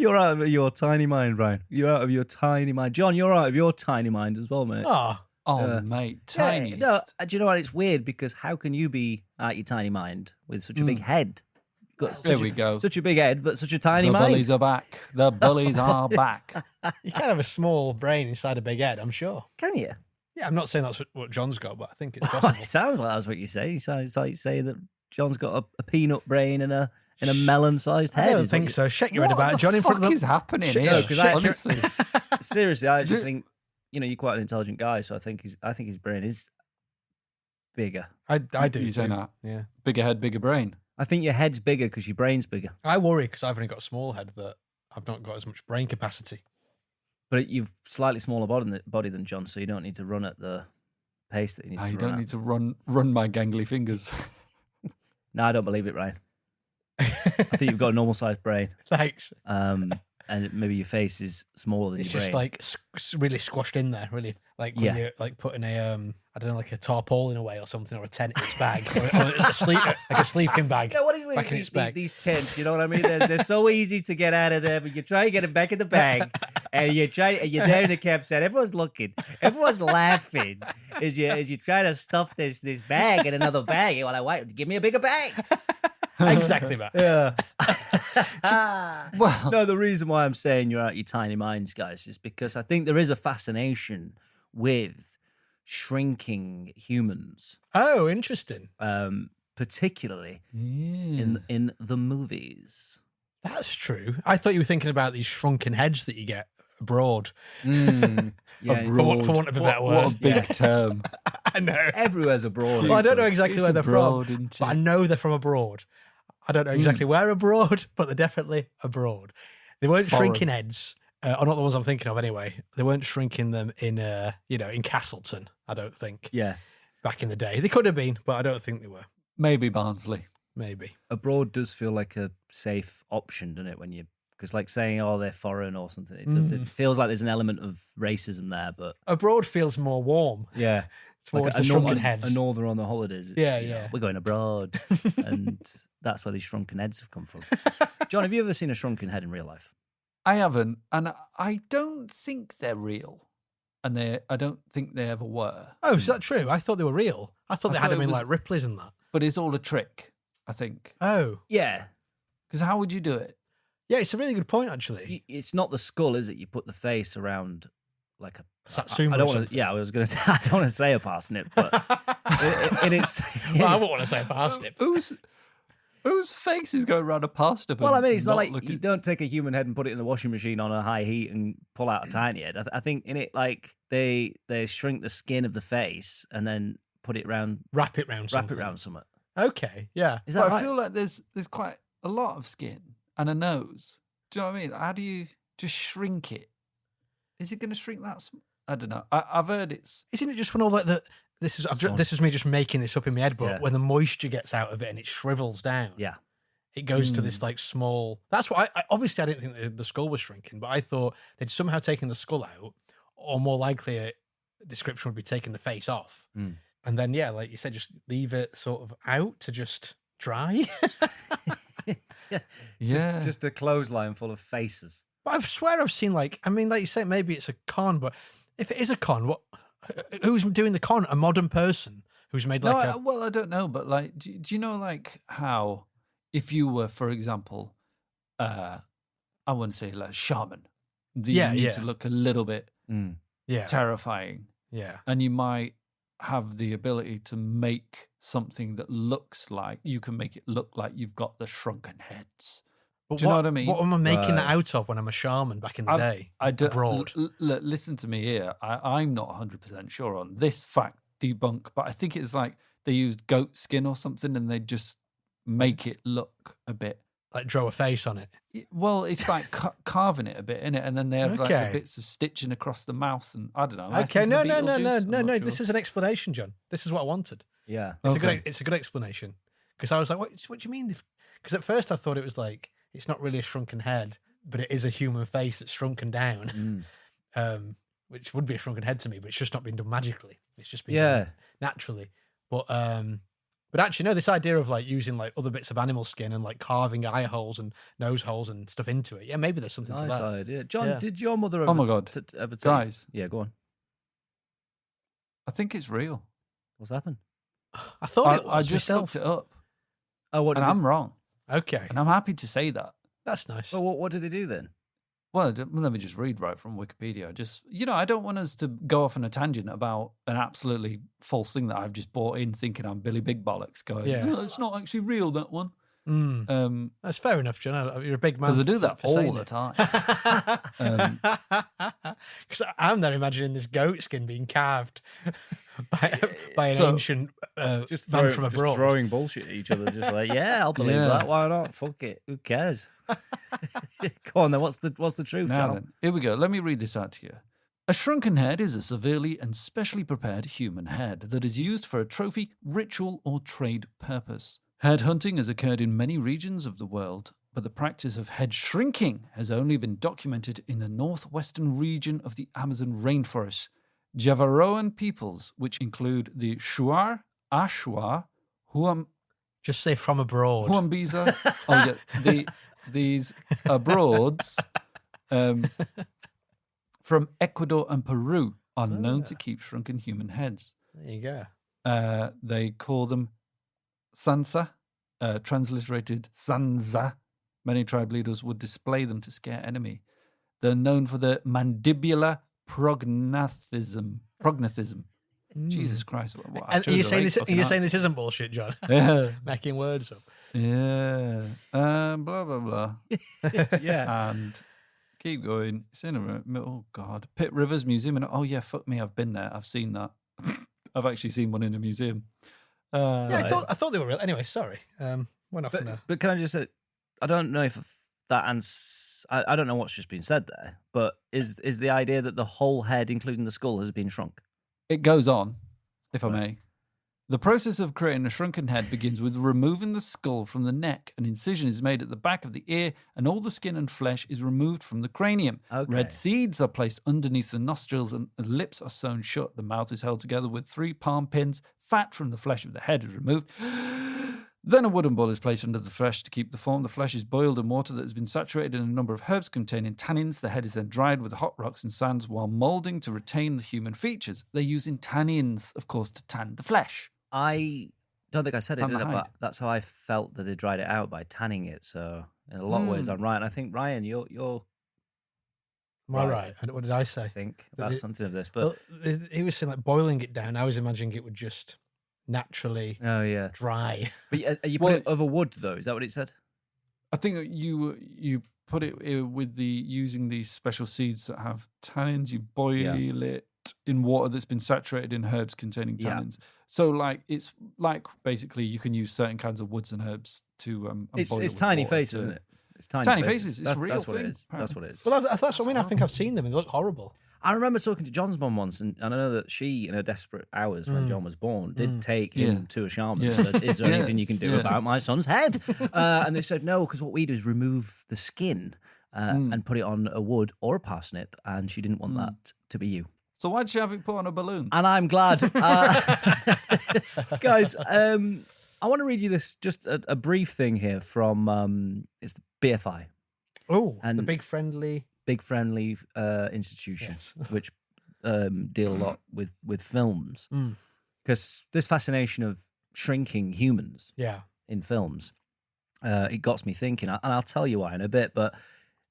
You're out of your tiny mind, Brian. You're out of your tiny mind. John, you're out of your tiny mind as well, mate. Oh, mate, tiniest. Yeah, no, do you know what? It's weird because how can you be out your tiny mind with such a big head? There we go. Such a big head, but such a tiny mind. The bullies are back. The bullies are back. You can have a small brain inside a big head, I'm sure. Can you? Yeah, I'm not saying that's what John's got, but I think it's possible. It sounds like that's what you say. It sounds like you say that John's got a peanut brain and a melon-sized head. I don't think so. Shake your head What about the it, John. In front fuck of is happening here? No, 'cause Honestly. Seriously, I actually think you're quite an intelligent guy, so I think his brain is bigger. I do. You say too. that? Yeah. Bigger head, bigger brain. I think your head's bigger because your brain's bigger. I worry because I've only got a small head that I've not got as much brain capacity. But you've slightly smaller body than John, so you don't need to run at the pace that he needs to You run don't at. need to run my gangly fingers. No, I don't believe it, Ryan. I think you've got a normal-sized brain. Thanks. And maybe your face is smaller than It's your just brain. like really squashed in there, really. Like when you're like putting a, I don't know, like a tarpaulin away or something, or a tent in its bag, or like a sleeping bag. Yeah, what is back in its bag. these tents? You know what I mean? They're so easy to get out of there, but you try to get them back in the bag, and you're there in the campsite. Everyone's looking, everyone's laughing as you try to stuff this bag in another bag. You're like, wait, give me a bigger bag. Exactly that. Yeah. Well, No, the reason why I'm saying you're out your tiny minds, guys, is because I think there is a fascination with shrinking humans, Oh, interesting. particularly in the movies. That's true. I thought you were thinking about these shrunken heads that you get abroad. Yeah, For want of a better word. What a big term. I know. everywhere's abroad. Well, I don't know exactly It's where they're abroad, from, isn't but I it? know they're from abroad. I don't know exactly where abroad, but they're definitely abroad. They weren't Foreign. shrinking heads, or not the ones I'm thinking of anyway. They weren't shrinking them in, in Castleton, I don't think, Yeah, back in the day. They could have been, but I don't think they were. Maybe Barnsley. Maybe. abroad does feel like a safe option, doesn't it? Because like saying, oh, they're foreign or something, it feels like there's an element of racism there. But Abroad feels more warm yeah, towards the shrunken heads. A norther on the holidays. It's, Yeah, you know, yeah. we're going abroad, and that's where these shrunken heads have come from. John, have you ever seen a shrunken head in real life? I haven't, and I don't think they're real, and I don't think they ever were. Oh, is that true? I thought they were real. I thought they had thought them it in was- like Ripley's and that. But it's all a trick, I think. Oh, Yeah, Because how would you do it? yeah, it's a really good point, actually. it's not the skull, is it? You put the face around like a Satsuma I or don't want to. something. Yeah, I was going to say. I don't want to say a parsnip, but in its. Well, I wouldn't want to say a parsnip. Whose face is going around a parsnip? Well, I and mean, it's not like looking... you don't take a human head and put it in the washing machine on a high heat and pull out a tiny head. I think in it, like they shrink the skin of the face and then put it around, Wrap it round something. something. Okay, yeah. Is that But right? I feel like there's quite a lot of skin and a nose. Do you know what I mean? How do you just shrink it? Is it going to shrink that? I don't know. I've heard it's... Isn't it just when all like this is me just making this up in my head, but Yeah. when the moisture gets out of it and it shrivels down, Yeah. it goes to this like small. That's what I obviously I didn't think the skull was shrinking, but I thought they'd somehow taken the skull out, or more likely a description would be taking the face off, and then like you said, just leave it sort of out to just dry. Yeah. Just a clothesline full of faces. But I swear I've seen like you say maybe it's a con, but if it is a con, who's doing the con? A modern person who's made like a well, I don't know, but like, do you know like how if you were, for example, I wouldn't say like a shaman, you need to look a little bit terrifying, and you might have the ability to make something that looks like you can make it look like you've got the shrunken heads. But Do you know what I mean? What am I making that out of when I'm a shaman back in the day? I don't, abroad. Listen to me here. I'm not 100% sure on this fact debunk, but I think it's like they used goat skin or something and they just make it look a bit. Like draw a face on it. Well, it's like carving it a bit, innit? And then they have like the Okay. bits of stitching across the mouth and I don't know. I Okay, think no. maybe Beetlejuice, I'm not This sure. is an explanation, John. This is what I wanted. Yeah. It's a good explanation because I was like, what do you mean? Because at first I thought it was like it's not really a shrunken head, but it is a human face that's shrunken down, which would be a shrunken head to me, but it's just not been done magically. It's just been done naturally. But But actually, no, this idea of like using like other bits of animal skin and like carving eye holes and nose holes and stuff into it. Yeah, maybe there's something to that. Nice idea. John, did your mother Oh my God. ever take... Guys. Yeah, go on. I think it's real. What's happened? I thought it was I just myself. looked it up. Oh, what? And I'm wrong. Okay. And I'm happy to say that. That's nice. Well, what did they do then? Well, let me just read right from Wikipedia. Just, I don't want us to go off on a tangent about an absolutely false thing that I've just bought in thinking I'm Billy Big Bollocks going, no, it's not actually real, that one. That's fair enough, John. You're a big man. Because I do that all the time. Because I'm there imagining this goat skin being carved by an ancient man from abroad. Just throwing bullshit at each other. Just like, yeah, I'll believe that. Why not? Fuck it. Who cares? Go on then. What's the truth, Now John? then, here we go. Let me read this out to you. A shrunken head is a severely and specially prepared human head that is used for a trophy, ritual, or trade purpose. Head hunting has occurred in many regions of the world, but the practice of head shrinking has only been documented in the northwestern region of the Amazon rainforest. Javaroan peoples, which include the Shuar, Ashwa, just say from abroad. Huambiza. These abroads from Ecuador and Peru are known to keep shrunken human heads. There you go. They call them Sansa, transliterated Sansa. Many tribe leaders would display them to scare enemy. They're known for their mandibular prognathism. Jesus Christ. Are you saying this isn't bullshit, John? Making words up. Yeah. Blah, blah, blah. Yeah. And keep going. It's in oh, God. Pitt Rivers Museum. And oh, yeah, fuck me. I've been there. I've seen that. I've actually seen one in a museum. I thought they were real. Anyway, sorry. Went off on a... But can I just say, I don't know if that answers... I don't know what's just been said there, but is the idea that the whole head, including the skull, has been shrunk? It goes on, if I may. The process of creating a shrunken head begins with removing the skull from the neck. An incision is made at the back of the ear, and all the skin and flesh is removed from the cranium. Okay. Red seeds are placed underneath the nostrils, and the lips are sewn shut. The mouth is held together with 3 palm pins. Fat from the flesh of the head is removed. Then a wooden ball is placed under the flesh to keep the form. The flesh is boiled in water that has been saturated in a number of herbs containing tannins. The head is then dried with hot rocks and sands while moulding to retain the human features. They're using tannins, of course, to tan the flesh. I don't think I said it, Tan the but hide. that's how I felt that they dried it out, by tanning it. So in a lot of ways, I'm right. And I think, Ryan, you're Am I right? And what did I say? I think about something of this. But he was saying like boiling it down. I was imagining it would just naturally dry. But you put it over wood, though. Is that what it said? I think you put it with using these special seeds that have tannins. You boil it in water that's been saturated in herbs containing tannins. So it's like basically you can use certain kinds of woods and herbs to. It's tiny faces, isn't it? It's tiny faces. It's a real that's what thing. it is. That's what it is. Well, that's what I mean. I think I've seen them and they look horrible. I remember talking to John's mum once, and I know that she, in her desperate hours when John was born, did take him to a shaman. Said, is there anything you can do about my son's head? And they said no, because what we do is remove the skin and put it on a wood or a parsnip, and she didn't want that to be you. So why'd she have it put on a balloon? And I'm glad. Guys, I want to read you this, just a brief thing here from, it's the BFI. Oh, and the big friendly institution, which deal a lot with films. Because this fascination of shrinking humans in films, it got me thinking, and I'll tell you why in a bit, but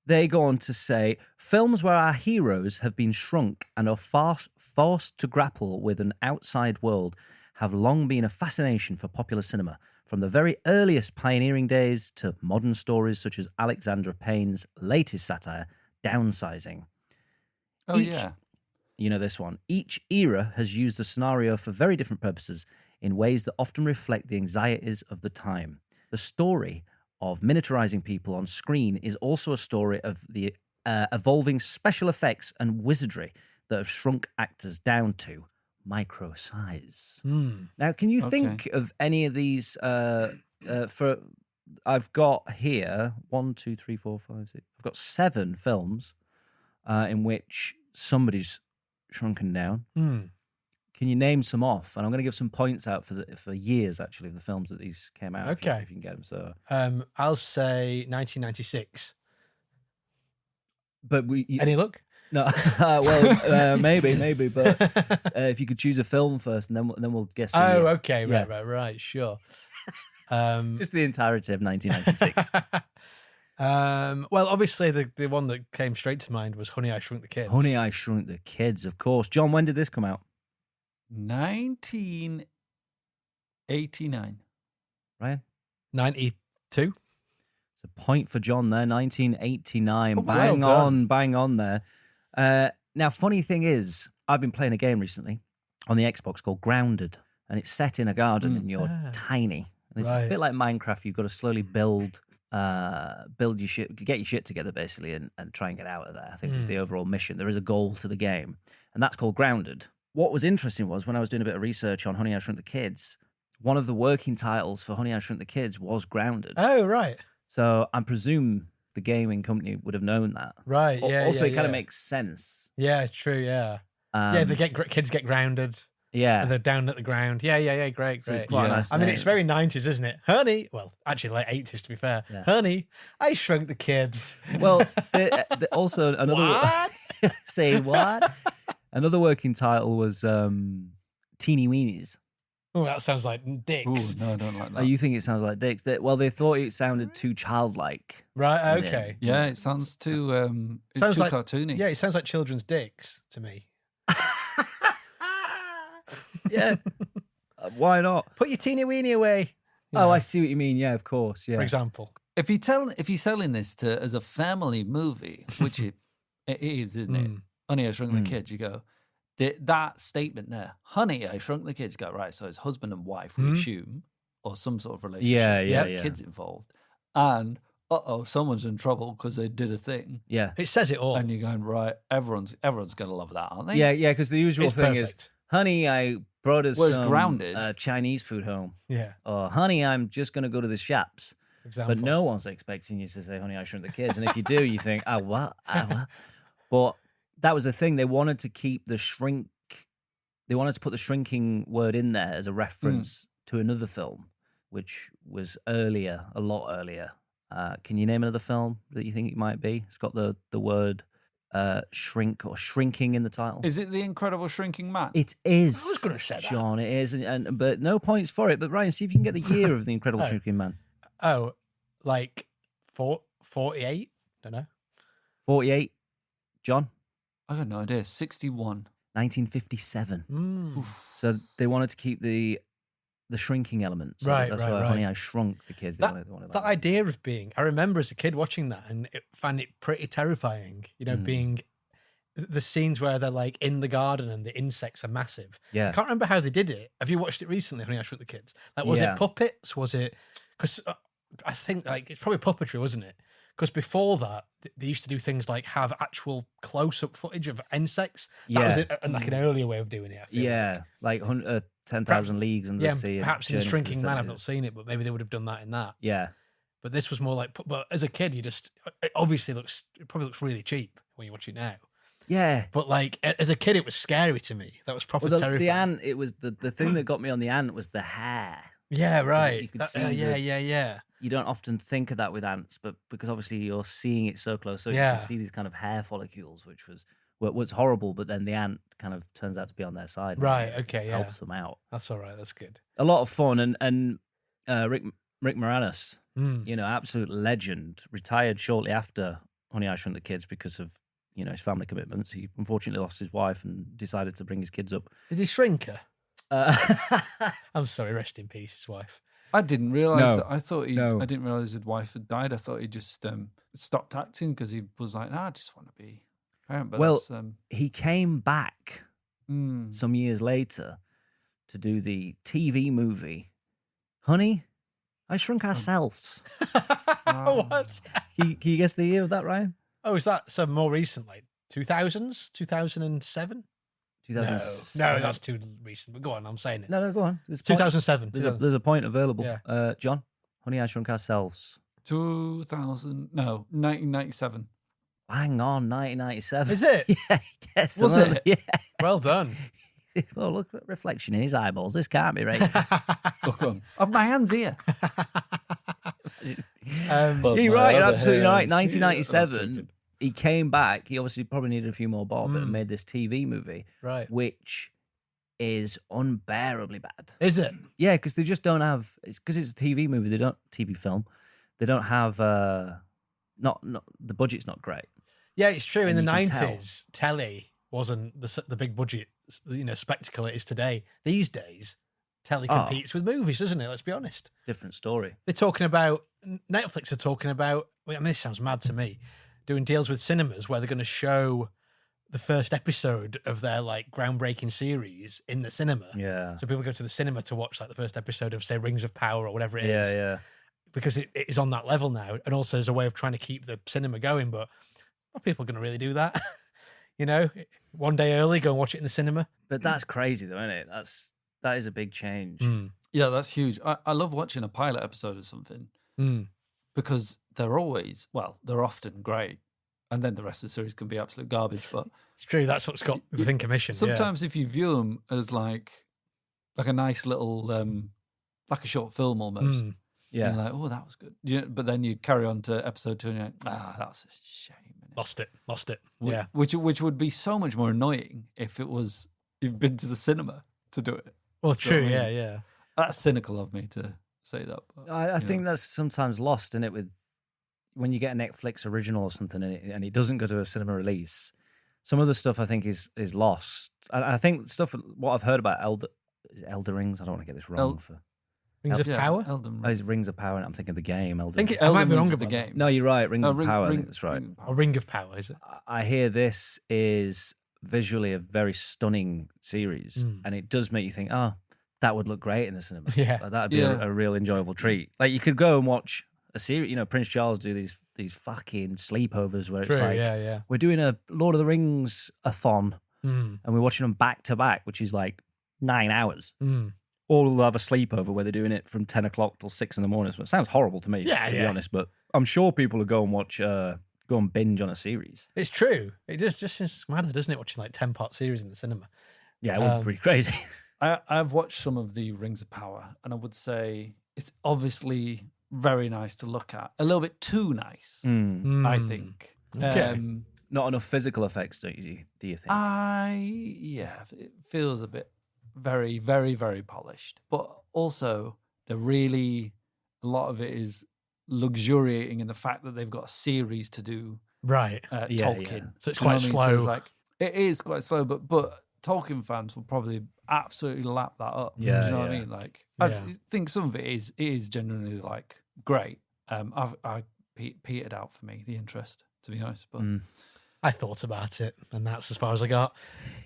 they go on to say, films where our heroes have been shrunk and are forced to grapple with an outside world have long been a fascination for popular cinema, from the very earliest pioneering days to modern stories such as Alexandra Payne's latest satire, Downsizing. You know this one. Each era has used the scenario for very different purposes in ways that often reflect the anxieties of the time. The story of miniaturizing people on screen is also a story of the evolving special effects and wizardry that have shrunk actors down to micro size. Now, can you think of any of these? I've got here 1, 2, 3, 4, 5, 6. I've got 7 films in which somebody's shrunken down. Can you name some off? And I'm going to give some points out for years, actually, of the films that these came out. Okay. If you can get them. So, I'll say 1996. But Any luck? No. Well, maybe. But if you could choose a film first, and then we'll guess. Oh, okay. Right. Sure. Just the entirety of 1996. Well, obviously the one that came straight to mind was Honey, I Shrunk the Kids. Honey, I Shrunk the Kids, of course. John, when did this come out? 1989. Ryan? 92. It's a point for John there. 1989. Oh, bang on there. Now, funny thing is, I've been playing a game recently on the Xbox called Grounded, and it's set in a garden, and you're tiny. And it's a bit like Minecraft. You've got to slowly build your shit, get your shit together, basically, and try and get out of there. I think it's the overall mission. There is a goal to the game, and that's called Grounded. What was interesting was when I was doing a bit of research on Honey, I Shrunk the Kids, one of the working titles for Honey, I Shrunk the Kids was Grounded. Oh, right. So I presume the gaming company would have known that. Right, yeah. Also, it kind of makes sense. Yeah, true, yeah. Kids get grounded. Yeah. And they're down at the ground. Yeah, great. So it's quite a nice I mean, name. it's very 90s, isn't it? Honey, well, actually late 80s to be fair. Yeah. Honey, I Shrunk the Kids. Well, also another... What? Say what? Another working title was Teeny Weenies. Oh, that sounds like dicks. Ooh, no, I don't like that. Oh, you think it sounds like dicks? They thought it sounded too childlike. Right, okay. Yeah, it sounds too Sounds too like cartoony. Yeah, it sounds like children's dicks to me. Yeah. Why not? Put your teeny weeny away. I see what you mean. Yeah, of course. Yeah. For example. If you're selling this as a family movie, which it is, isn't it? Honey, I Shrunk the Kids. You go that statement there. Honey, I Shrunk the Kids. You go right. So it's husband and wife, we assume, or some sort of relationship. Yeah. Kids involved, and someone's in trouble because they did a thing. Yeah. It says it all. And you're going right. Everyone's gonna love that, aren't they? Yeah. Because the usual thing is, honey, I brought us some Grounded? Chinese food home. Yeah. Or honey, I'm just going to go to the shops. For example. But no one's expecting you to say, honey, I Shrunk the Kids. And if you do, you think, what? But that was the thing. They wanted to keep the shrink. They wanted to put the shrinking word in there as a reference to another film, which was earlier, a lot earlier. Can you name another film that you think it might be? It's got the word shrink or shrinking in the title. Is it The Incredible Shrinking Man? It is. I was going to say that. John, it is. But no points for it. But Ryan, see if you can get the year of The Incredible Shrinking Man. Oh, like 48? Don't know. 48. John? I got no idea. 61. 1957. So they wanted to keep the shrinking element. So Right. Honey, I Shrunk the Kids. They wanted That idea of being, I remember as a kid watching that and found it pretty terrifying, being the scenes where they're like in the garden and the insects are massive. Yeah. I can't remember how they did it. Have you watched it recently, Honey, I Shrunk the Kids? Like, was it puppets? Was it, because I think like it's probably puppetry, wasn't it? Because before that, they used to do things like have actual close-up footage of insects. That was like an earlier way of doing it, I feel like 10,000 Leagues Under the Sea. Perhaps in Shrinking Man, I've not seen it, but maybe they would have done that in that. Yeah. But this was more like, but as a kid, it probably looks really cheap when you watch it now. Yeah. But like, as a kid, it was scary to me. That was proper terrifying. The ant, it was the thing that got me on the ant was the hair. Yeah, right. You could see yeah. You don't often think of that with ants, but because obviously you're seeing it so close, so you can see these kind of hair follicles, which was horrible. But then the ant kind of turns out to be on their side, right? Okay, yeah, helps them out. That's all right. That's good. A lot of fun, and Rick Moranis, absolute legend, retired shortly after Honey, I Shrunk the Kids because of his family commitments. He unfortunately lost his wife and decided to bring his kids up. Did he shrink her? I'm sorry, rest in peace, his wife. I didn't realize that. I thought No. I didn't realize his wife had died. I thought he just stopped acting because he was like, I just want to be a parent. But he came back some years later to do the TV movie Honey, I Shrunk Ourselves. What? Can you guess the year of that, Ryan? Oh, is that some more recent, like 2000s, 2007? 2007. No, that's too recent. But go on, I'm saying it. No, go on. 2007. There's a point available. Yeah. John, Honey, I Shrunk Ourselves. 1997. Bang on, 1997. Is it? Yeah, yes. Was it? Yeah. Well done. Oh, look at reflection in his eyeballs. This can't be right. Look on. Oh, my hand's here. You're right. You're absolutely right. 1997, he came back. He obviously probably needed a few more bob, but made this TV movie, right? Which is unbearably bad. Is it? Yeah, because they just don't have. It's because it's a TV movie. They don't TV film. They don't have. Not the budget's not great. Yeah, it's true. In the 90s, telly wasn't the big budget, spectacle it is today. These days, telly competes with movies, doesn't it? Let's be honest. Different story. They're talking about Netflix are talking about. I mean, this sounds mad to me. Doing deals with cinemas where they're going to show the first episode of their like groundbreaking series in the cinema. Yeah. So people go to the cinema to watch like the first episode of say Rings of Power or whatever it is. Yeah. Because it is on that level now, and also as a way of trying to keep the cinema going. But are people going to really do that? One day early, go and watch it in the cinema. But that's crazy, though, isn't it? That is a big change. Yeah, that's huge. I love watching a pilot episode of something because they're often great, and then the rest of the series can be absolute garbage. But it's true. That's what's got within commission. Sometimes if you view them as like a nice little like a short film almost. Yeah, you're like, oh, that was good. But then you carry on to episode 2 and you're like, that was a shame. Lost it. Yeah. Which would be so much more annoying if you've been to the cinema to do it. Well, true. Yeah. That's cynical of me to say that. But, I think that's sometimes lost in it with when you get a Netflix original or something and it doesn't go to a cinema release. Some of the stuff I think is lost. I think what I've heard about Elder Rings, I don't want to get this wrong. Rings of Power? Rings of Power. I'm thinking of the game. I might be wrong about the game. No, you're right. Rings of Power. I think that's right. A Ring of Power, is it? I hear this is visually a very stunning series, and it does make you think, that would look great in the cinema. Yeah, that'd be a real enjoyable treat. Like you could go and watch a series. Prince Charles do these fucking sleepovers where it's like, we're doing a Lord of the Rings a-thon, and we're watching them back to back, which is like 9 hours. Or they'll have a sleepover where they're doing it from 10 o'clock till 6 in the morning. So it sounds horrible to me, to be honest. But I'm sure people will go and watch, go and binge on a series. It's true. It just seems mad, doesn't it? Watching like 10-part series in the cinema. Yeah, it would be pretty crazy. I've watched some of the Rings of Power, and I would say it's obviously very nice to look at. A little bit too nice, I think. Okay. Not enough physical effects, do you think? It feels a bit very, very, very polished. But also, a lot of it is luxuriating in the fact that they've got a series to do. Right. Tolkien. Yeah. So it's quite slow. So it is quite slow, but Tolkien fans will probably absolutely lap that up. Yeah, do you know what I mean? Like, I think some of it is genuinely like great. I petered out for me, the interest, to be honest. But I thought about it, and that's as far as I got.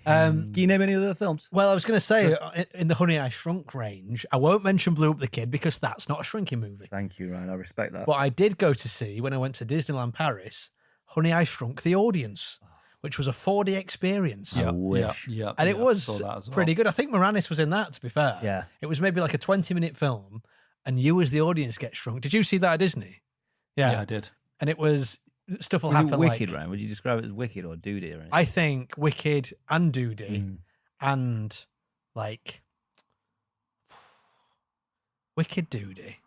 Can you name any other films? Well, I was going to say, in the Honey, I Shrunk range, I won't mention Blew Up the Kid because that's not a shrinking movie. Thank you, Ryan. I respect that. But I did go to see, when I went to Disneyland Paris, Honey, I Shrunk the Audience, which was a 4D experience. I wish. Yeah, and it was well. pretty good. I think Moranis was in that, to be fair. Yeah. It was maybe like a 20-minute film, and you as the audience get shrunk. Did you see that at Disney? Yeah, I did. And it was... Stuff will was happen. Wicked, Ryan? Would you describe it as Wicked or Doody? Or anything? I think Wicked and Doody and like Wicked Doody.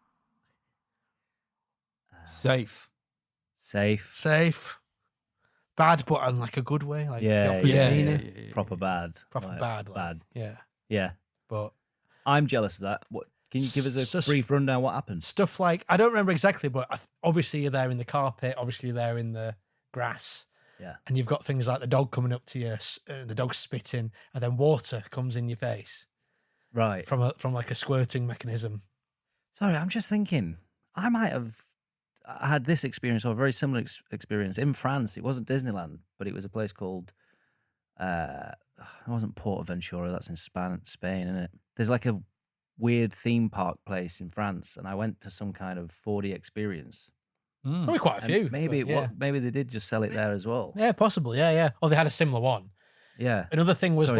Safe. Bad, but in like a good way. Like yeah, the opposite meaning. Yeah. Proper bad. Bad. Bad. Yeah. But I'm jealous of that. What? Can you give us a brief rundown what happened? Stuff like, I don't remember exactly, but obviously you're there in the carpet, obviously you're there in the grass. Yeah. And you've got things like the dog coming up to you, and the dog spitting, and then water comes in your face. Right. From like a squirting mechanism. Sorry, I'm just thinking, I might have had this experience or a very similar experience in France. It wasn't Disneyland, but it was a place called, it wasn't Portaventura, that's in Spain, isn't it? There's like a weird theme park place in France, and I went to some kind of 4D experience. Probably quite a few. Maybe maybe they did just sell it there as well. Yeah, possibly. Yeah. Or they had a similar one. Yeah. Another thing was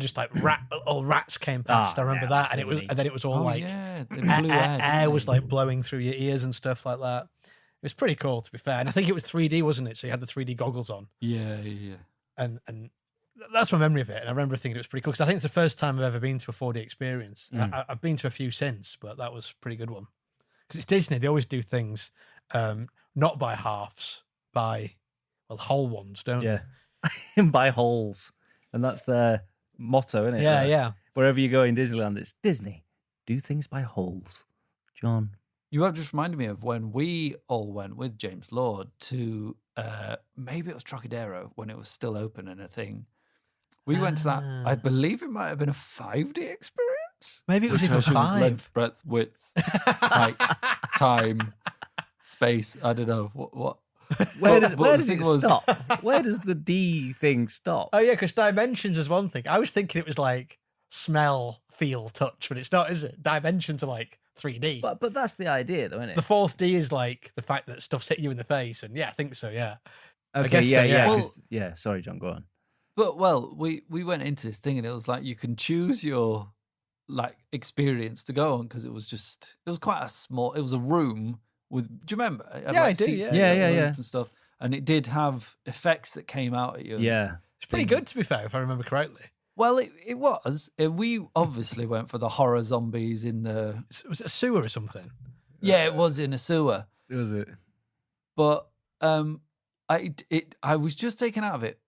just like rats came past. I remember that, and then it was all air was like blowing through your ears and stuff like that. It was pretty cool, to be fair. And I think it was 3D, wasn't it? So you had the 3D goggles on. Yeah. And that's my memory of it. And I remember thinking it was pretty cool because I think it's the first time I've ever been to a 4D experience. I've been to a few since, but that was a pretty good one. Because it's Disney, they always do things not by halves, by whole ones, don't they? By holes. And that's their motto, isn't it? Yeah. Wherever you go in Disneyland, it's Disney. Do things by holes. John. You have just reminded me of when we all went with James Lord to maybe it was Trocadero when it was still open and a thing. We went to that. I believe it might have been a 5D experience. Maybe it was even 5. Length, breadth, width, height, time, space. I don't know what. Where does it stop? Where does the D thing stop? Oh yeah, because dimensions is one thing. I was thinking it was like smell, feel, touch, but it's not, is it? Dimensions are like 3D. But that's the idea, though, isn't it? The fourth D is like the fact that stuff's hit you in the face, and I think so. Yeah. Okay. Yeah. Sorry, John. Go on. But we went into this thing and it was like you can choose your like experience to go on because it was quite a small. It was a room with. Do you remember? It had, Yeah, like, I do. seats Yeah. and stuff, and it did have effects that came out at you. Yeah, it's pretty good to be fair, if I remember correctly. Well, it was. We obviously went for the horror zombies in the. Was it a sewer or something? Yeah, it was in a sewer. Was it? But I was just taken out of it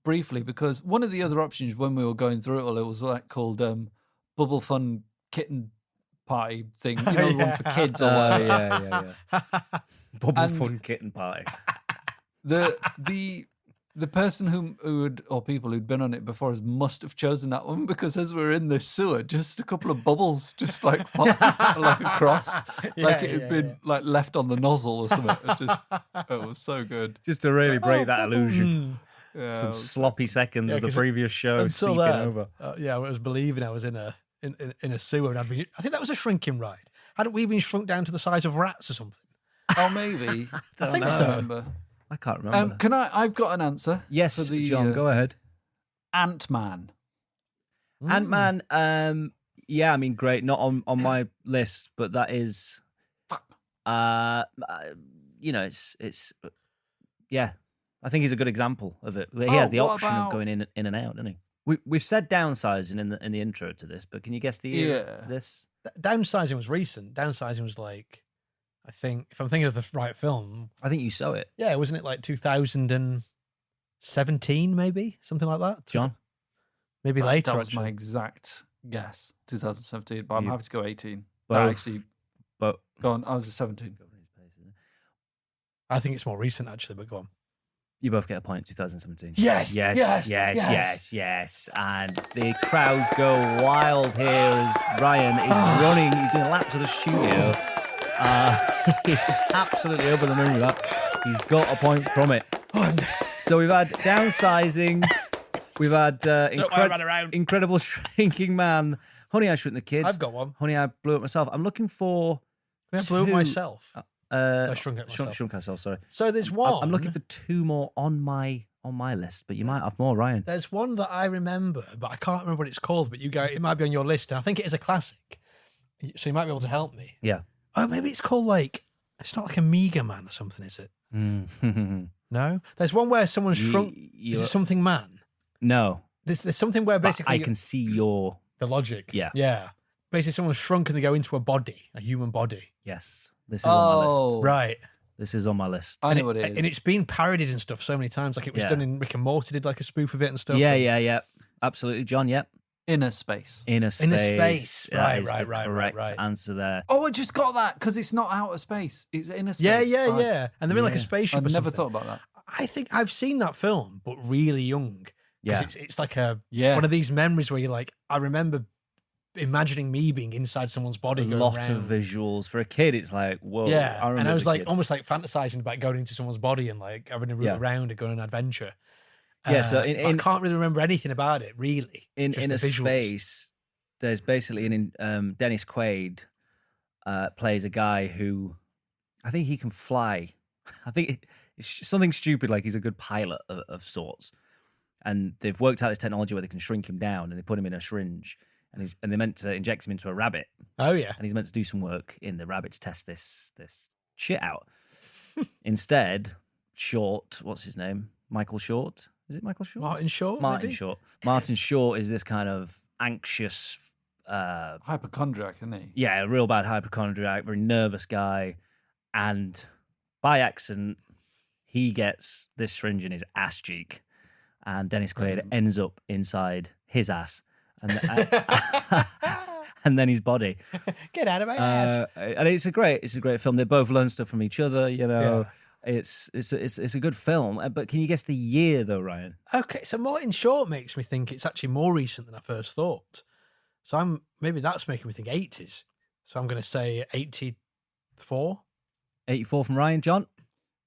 briefly because one of the other options when we were going through it all, it was like called Bubble Fun Kitten Party thing. You know, the one for kids or whatever. Yeah. Bubble Fun Kitten Party. The person or people who'd been on it before us must have chosen that one because as we were in the sewer, just a couple of bubbles just like popped like across, like it had been like left on the nozzle or something. It was so good. Just to really break that illusion. Yeah, some sloppy seconds of the previous show seeping over. I was believing I was in a sewer, and I think that was a shrinking ride. Hadn't we been shrunk down to the size of rats or something? Oh, maybe. I think so. Remember. I can't remember. I've got an answer. Yes, for John, go ahead. Ant-Man. Ant-Man, yeah, I mean, great. Not on my list, but that is, it's yeah. I think he's a good example of it. He has the option of going in and out, doesn't he? We've said downsizing in the intro to this, but can you guess the year of this? Downsizing was recent. Downsizing was like, I think, if I'm thinking of the right film, I think you saw it. Yeah, wasn't it like 2017, maybe something like that? John, maybe later. That was my exact guess, 2017. But I'm happy to go 18. But go on. I was 17. I think it's more recent actually, but go on. You both get a point, 2017. Yes. And the crowd go wild here as Ryan is running. He's doing laps of the studio. He's absolutely over the moon with that. He's got a point from it. So we've had downsizing. We've had incredible shrinking man. Honey, I Shrunk the Kids. I've got one. Honey, I Blew It Myself. I'm looking for. I blew it myself. I shrunk it myself. Shrunk myself. Sorry. So there's one. I'm looking for two more on my list, but you might have more, Ryan. There's one that I remember, but I can't remember what it's called. But it might be on your list, and I think it is a classic. So you might be able to help me. Yeah. Oh, maybe it's called it's not like a Mega Man or something, is it? No. There's one where someone shrunk. Is it something man? No. There's something where basically I can see the logic. Yeah. Yeah. Basically, someone's shrunk and they go into a human body. Yes. This is on my list. Right. This is on my list. I know what it is. And it's been parodied and stuff so many times. Like it was done in Rick and Morty, did like a spoof of it and stuff. Yeah. Absolutely, John. Yep. Inner Space. Inner Space. Right. Correct answer there. Oh, I just got that because it's not outer space. It's inner space. Yeah. And they're in like a spaceship. I've never thought about that. I think I've seen that film, but really young. Yeah. It's like one of these memories where you're like, I remember imagining me being inside someone's body. A lot of visuals for a kid. It's like, whoa. Yeah, and I was like almost like fantasizing about going into someone's body and like having a route around and going on an adventure. Yeah, so I can't really remember anything about it. Really, in a space, there's basically Dennis Quaid plays a guy who I think he can fly. I think it's something stupid like he's a good pilot of sorts, and they've worked out this technology where they can shrink him down and they put him in a syringe. And they're meant to inject him into a rabbit. Oh yeah. And he's meant to do some work in the rabbit to test this shit out. Instead, Short, what's his name? Michael Short. Is it Michael Short? Martin Short. Martin maybe? Short. Martin Short is this kind of anxious, hypochondriac, isn't he? yeah, a real bad hypochondriac, very nervous guy, and by accident, he gets this syringe in his ass cheek, and Dennis Quaid ends up inside his ass, and and then his body. Get out of my ass! And it's a great film. They both learn stuff from each other. You know, it's a good film. But can you guess the year though, Ryan? Okay, so Martin Short makes me think it's actually more recent than I first thought. So maybe that's making me think 80s. So I'm going to say 84. 84 from Ryan. John?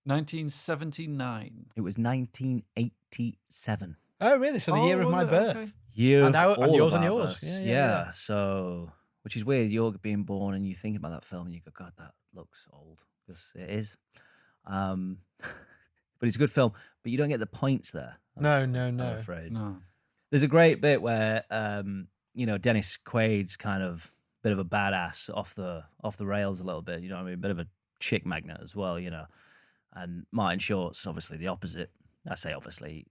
1979. It was 1987. Oh, really? So the year of my birth. Okay. Year And of all yours of and our yours. births. Yeah. So, which is weird. You're being born and you thinking about that film and you go, God, that looks old. Because it is. But it's a good film. But you don't get the points there. I'm afraid. No. There's a great bit where Dennis Quaid's kind of bit of a badass off the rails a little bit. You know what I mean? A bit of a chick magnet as well. You know, and Martin Short's obviously the opposite. I say obviously,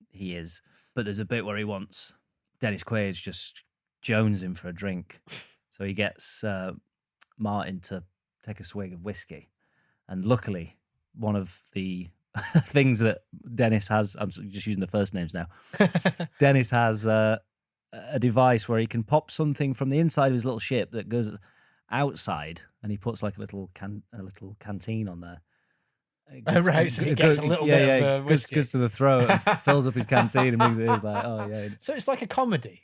he is. But there's a bit where he wants Dennis Quaid's just jones him for a drink, so he gets Martin to take a swig of whiskey, and luckily one of the things that Dennis has, I'm just using the first names now. Dennis has a device where he can pop something from the inside of his little ship that goes outside, and he puts like a little canteen on there. Right, so he gets a little bit of the whiskey. Goes to the throat and fills up his canteen and brings it in. It's like, oh yeah. So it's like a comedy.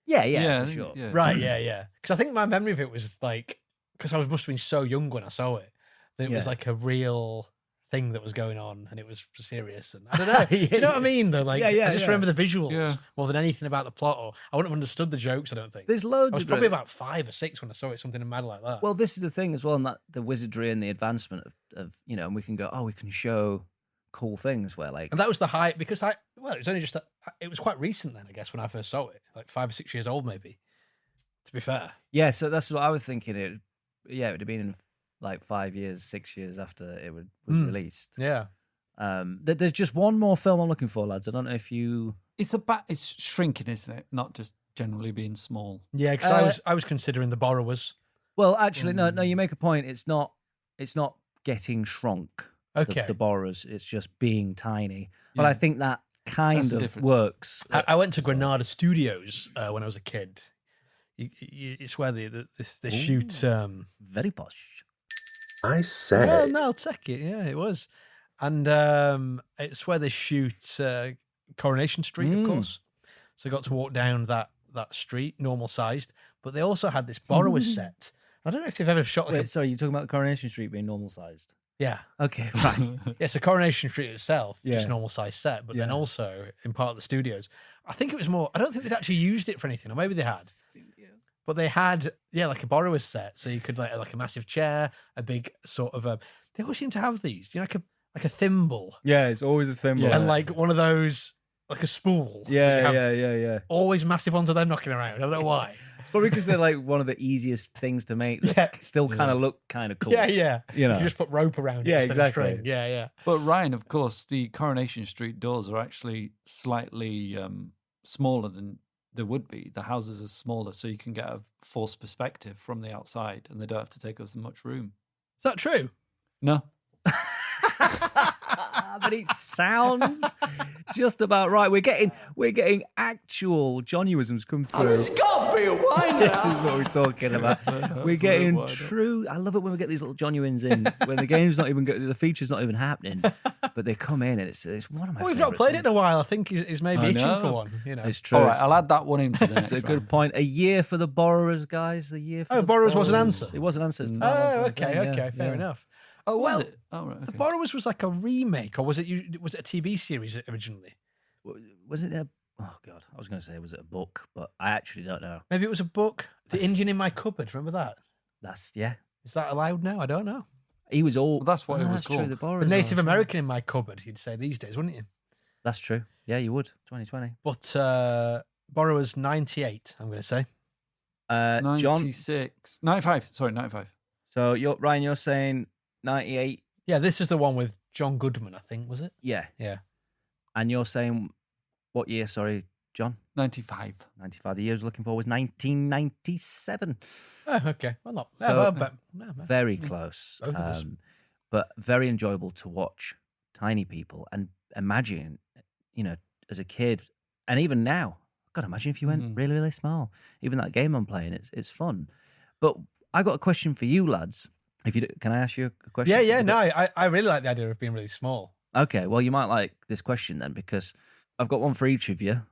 Yeah, for sure. Yeah. Right, yeah. Because I think my memory of it was like, because I must have been so young when I saw it, that it was like a real thing that was going on and it was serious. And I don't know. Do you know what I mean? Though, like, I just remember the visuals more than anything about the plot, or I wouldn't have understood the jokes, I don't think. There's loads I was of probably about 5 or 6 when I saw it, something mad like that. Well, this is the thing as well, and that the wizardry and the advancement of and we can go, we can show cool things where like, and that was the hype, because it was only just it was quite recent then, I guess, when I first saw it, like 5 or 6 years old maybe, to be fair. Yeah, so that's what I was thinking. It would have been in like 5 years, 6 years after it was released. Yeah. There's just one more film I'm looking for, lads. I don't know if you. It's shrinking, isn't it? Not just generally being small. Yeah, because I was considering The Borrowers. Well, actually, no. You make a point. It's not getting shrunk. Okay. The Borrowers. It's just being tiny. But I think that kind of works. I went to Granada Studios when I was a kid. It's where they shoot. Very posh. I say. Well, no, I'll take it. Yeah, it was. And it's where they shoot Coronation Street, of course. So I got to walk down that street, normal sized. But they also had this Borrowers set. I don't know if you've ever shot like sorry, you're talking about the Coronation Street being normal sized? Yeah. Okay, right. Yeah, so Coronation Street itself, just normal size set, but then also in part of the studios. I think it was more, I don't think they'd actually used it for anything, or maybe they had. But they had, like a Borrowers set. So you could like a massive chair, a big sort of, they always seem to have these, like a thimble. Yeah, it's always a thimble. And like one of those, like a spool. Yeah. Always massive ones of them knocking around. I don't know why. It's probably because they're like one of the easiest things to make that still kind of look kind of cool. Yeah. You know, you just put rope around it instead of string. Yeah. But Ryan, of course, the Coronation Street doors are actually slightly smaller than they would be. The houses are smaller, so you can get a forced perspective from the outside, and they don't have to take up as much room. Is that true? No. But it sounds just about right. We're getting actual Johnnyisms come through. It's got to be a wine now. This is what we're talking about. We're getting true. I love it when we get these little Johnnyins in when the game's not even the feature's not even happening, but they come in and it's one of my. Well, we've not played it in a while. I think he's maybe itching for one. It's true. All right, I'll add that one in for the next. It's a good point. A year for the Borrowers, guys. A year. For Borrowers was an answer. It was an answer. Okay, fair enough. Oh well, it? Oh, right, okay. The Borrowers was like a remake, or was it a TV series originally? Was it oh God, I was going to say was it a book, but I actually don't know. Maybe it was a book. The Indian in My Cupboard. Remember that? Is that allowed now? I don't know. He was all. Well, that's what it was true, called. the Borrowers. The Native American in My Cupboard. You'd say these days, wouldn't you? That's true. Yeah, you would. 2020. But Borrowers 98. I'm going to say. 96, 95. Sorry, 95. So Ryan, you're saying 98. Yeah, this is the one with John Goodman, I think, was it? Yeah. Yeah. And you're saying What year? Sorry, John. 95. 95. The year I was looking for was 1997. Oh, okay. Well, not very close. Both of us. But very enjoyable to watch tiny people and imagine, as a kid, and even now, God, imagine if you went really, really small. Even that game I'm playing, it's fun. But I got a question for you, lads. Can I ask you a question? Yeah. No, I really like the idea of being really small. Okay, well, you might like this question then, because I've got one for each of you.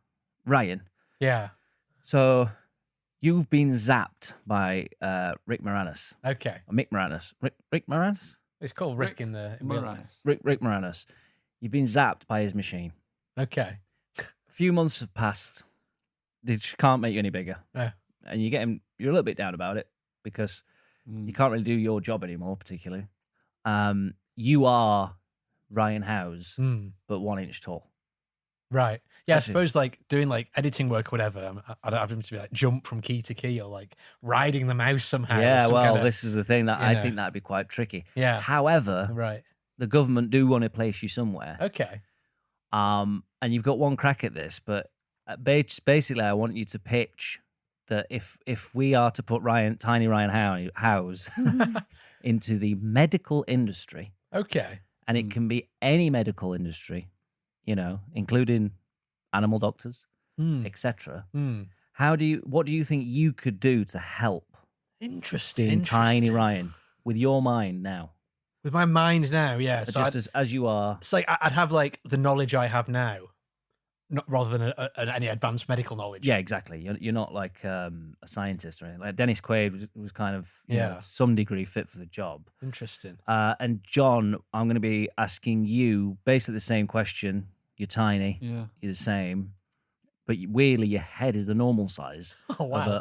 Ryan. Yeah. So you've been zapped by Rick Moranis. Okay. Or Mick Moranis. Rick Moranis? It's called Rick in real life. Rick Moranis. You've been zapped by his machine. Okay. A few months have passed. They just can't make you any bigger. Yeah. And you're a little bit down about it because you can't really do your job anymore, particularly. You are Ryan Howes, but 1 inch tall. Right. Yeah, I suppose like doing like editing work or whatever, I don't have him to be like jump from key to key or like riding the mouse somehow. Yeah, well, this is the thing that I think that'd be quite tricky. Yeah. However, right. The government do want to place you somewhere. Okay. And you've got one crack at this, but basically I want you to pitch that if we are to put tiny Ryan Howes into the medical industry. Okay. And it can be any medical industry, including animal doctors, etc. What do you think you could do to help? Interesting. Tiny Ryan with your mind now. With my mind now, yeah. So just as you are. It's like I'd have like the knowledge I have now, rather than any advanced medical knowledge. Yeah, exactly. You're not like a scientist or anything. Like Dennis Quaid was kind of, some degree fit for the job. Interesting. And John, I'm going to be asking you basically the same question. You're tiny. Yeah. You're the same. But weirdly, your head is the normal size. Oh, wow.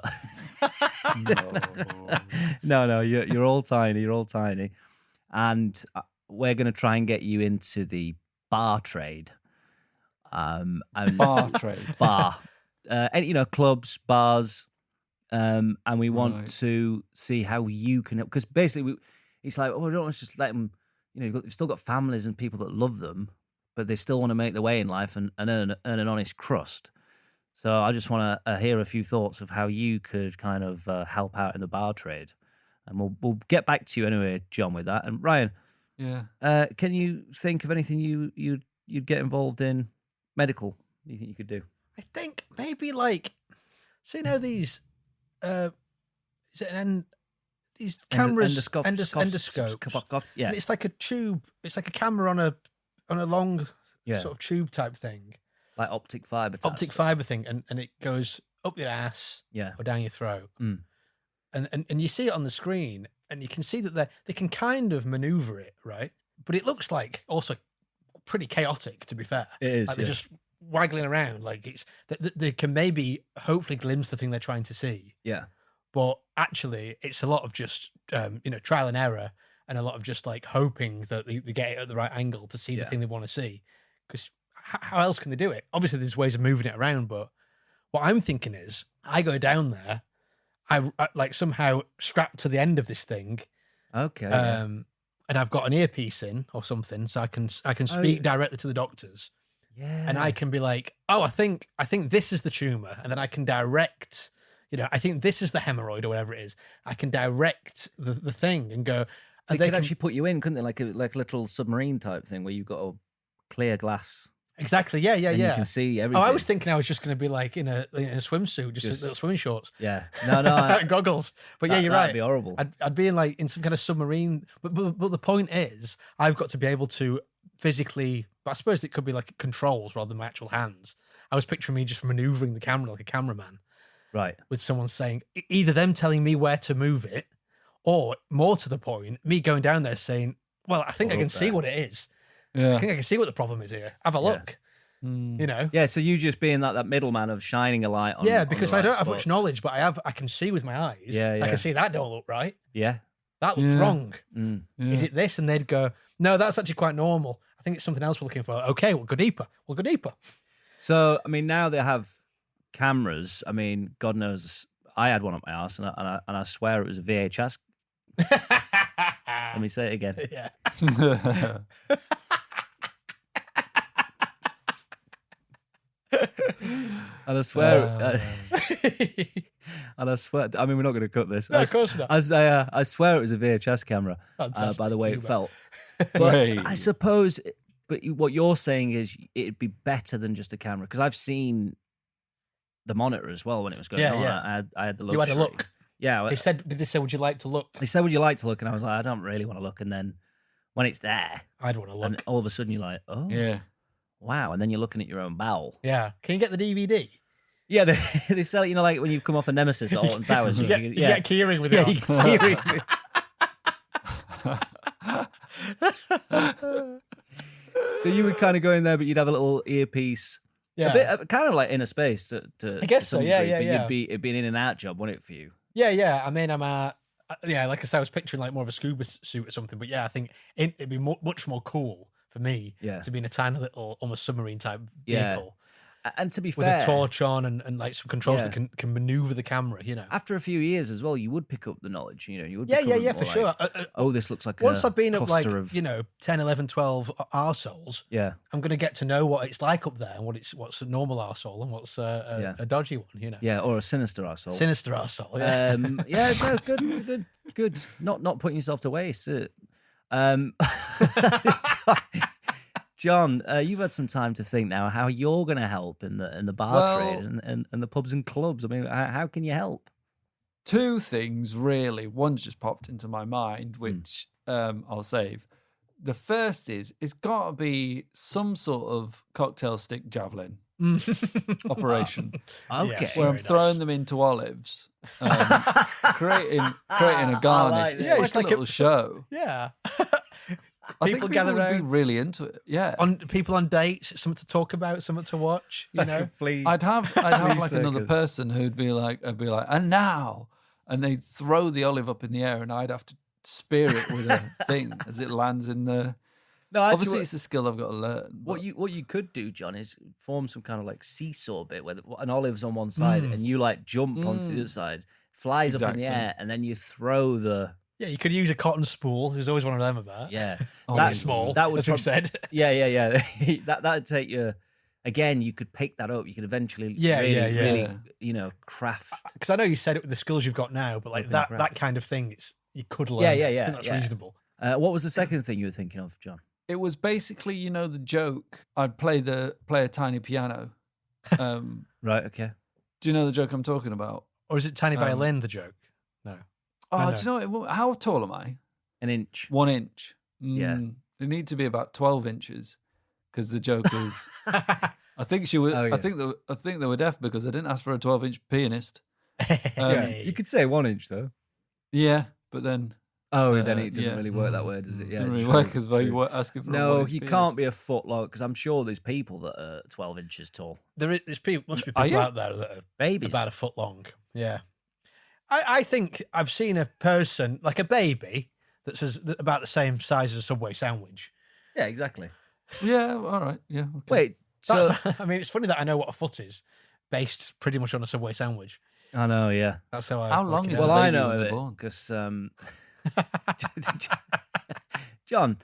No, you're all tiny. You're all tiny. And we're going to try and get you into the bar trade. And bar trade. And, clubs, bars. And we want to see how you can, because basically it's like, we don't want to just let them, you've still got families and people that love them, but they still want to make their way in life and earn an honest crust. So I just want to hear a few thoughts of how you could kind of help out in the bar trade. And we'll get back to you anyway, John, with that. And Ryan, can you think of anything you'd get involved in medical you think you could do? I think maybe like, so these, these cameras, endoscopes. Yeah, and it's like a tube. It's like a camera on a long sort of tube type thing, like optic fiber thing, and it goes up your ass, or down your throat, and you see it on the screen, and you can see that they can kind of maneuver it, right? But it looks like also pretty chaotic, to be fair. It is. Like they're just waggling around, like it's they can maybe hopefully glimpse the thing they're trying to see. Yeah. But actually, it's a lot of just trial and error, and a lot of just like hoping that they get it at the right angle to see the thing they want to see. Because how else can they do it? Obviously, there's ways of moving it around, but what I'm thinking is, I go down there, I like somehow strapped to the end of this thing, and I've got an earpiece in or something, so I can speak directly to the doctors. Yeah. And I can be like, oh, I think this is the tumor, and then I can direct. I think this is the hemorrhoid or whatever it is. I can direct the thing and go. And they could actually put you in, couldn't they? Like a little submarine type thing where you've got a clear glass. Exactly. Yeah. You can see everything. Oh, I was thinking I was just going to be like in a swimsuit, just little swimming shorts. Yeah. No. Goggles. But you're right. That'd be horrible. I'd be in some kind of submarine. But the point is, I've got to be able to physically. I suppose it could be like controls rather than my actual hands. I was picturing me just maneuvering the camera like a cameraman. Right. With someone saying, either them telling me where to move it, or more to the point, me going down there saying, well, I think I can see what it is. Yeah. I think I can see what the problem is here. Have a look. Yeah, so you just being that middleman of shining a light on. Yeah, because I don't have much knowledge, but I can see with my eyes. Yeah. I can see that don't look right. Yeah. That looks wrong. Is it this? And they'd go, no, that's actually quite normal. I think it's something else we're looking for. Okay, we'll go deeper. So, I mean, now they have cameras. I mean, God knows, I had one up my arse, and I swear it was a VHS. Let me say it again. Yeah. And I swear, and I swear, I mean, we're not going to cut this. No, of course not. I swear it was a VHS camera, by the way it felt. But I suppose, but what you're saying is it'd be better than just a camera, because I've seen the monitor as well when it was going on. Yeah. I had the look. You had a look. Yeah. Did they say, would you like to look? They said, would you like to look? And I was like, I don't really want to look. And then when it's there, I'd want to look. And all of a sudden you're like, oh, yeah, wow. And then you're looking at your own bowel. Yeah. Can you get the DVD? Yeah, they sell it, like when you come off a Nemesis at Alton Towers. You get keyring with it. You get keyring. So you would kind of go in there, but you'd have a little earpiece. Yeah. A bit, kind of like Inner Space. I guess so, yeah. It'd be an in and out job, wouldn't it, for you? Yeah. I mean, like I said, I was picturing like more of a scuba suit or something, but yeah, I think it'd be much more cool for me to be in a tiny little, almost submarine type vehicle. And to be fair, with a torch on and like some controls that can maneuver the camera, After a few years as well, you would pick up the knowledge, you would. Yeah, for sure. Oh, this looks like once I've been up like, of... 10, 11, 12 arseholes, I'm going to get to know what it's like up there and what's a normal arsehole and what's a dodgy one, Yeah, or a sinister arsehole. Sinister arsehole, yeah. No, good. Not putting yourself to waste. John, you've had some time to think now how you're going to help in the bar trade and the pubs and clubs. I mean, how can you help? Two things, really. One's just popped into my mind, which I'll save. The first is, it's got to be some sort of cocktail stick javelin operation. Okay. Where I'm throwing them into olives, creating a garnish. It's like a little show. Yeah. I think people would be really into it. Yeah, people on dates, something to talk about, something to watch. I'd have like another person who'd be like, and now, and they'd throw the olive up in the air, and I'd have to spear it with a thing as it lands in the. No, actually, obviously it's a skill I've got to learn. What you could do, John, is form some kind of like seesaw bit where an olive's on one side and you like jump onto the other side, flies up in the air, and then you throw the. Yeah, you could use a cotton spool. There's always one of them about. Yeah, that's small. That would, as we've said. Yeah. That'd take you. Again, you could pick that up. You could eventually, really, craft. Because I know you said it with the skills you've got now, but like that kind of thing, you could learn. Yeah. I think that's reasonable. What was the second thing you were thinking of, John? It was basically, the joke. I'd play a tiny piano. Right. Okay. Do you know the joke I'm talking about? Or is it tiny violin? The joke? No. Oh, do you know how tall am I? An inch. 1 inch. Yeah. They need to be about 12 inches because the joke is. I think she was. I think they were deaf because I didn't ask for a 12-inch pianist. You could say 1 inch though. Yeah, but then. Then it doesn't really work that way, does it? Yeah, it doesn't really work as though you were asking for. No, you can't be a foot long because I'm sure there's people that are 12 inches tall. There's people. Must be people out there that are babies about a foot long. Yeah. I think I've seen a person, like a baby, that's about the same size as a Subway sandwich. Yeah, exactly. Yeah, all right. Yeah. Okay. Wait, I mean, it's funny that I know what a foot is, based pretty much on a Subway sandwich. I know, yeah. That's how I. How long is it? Well, I know it because John.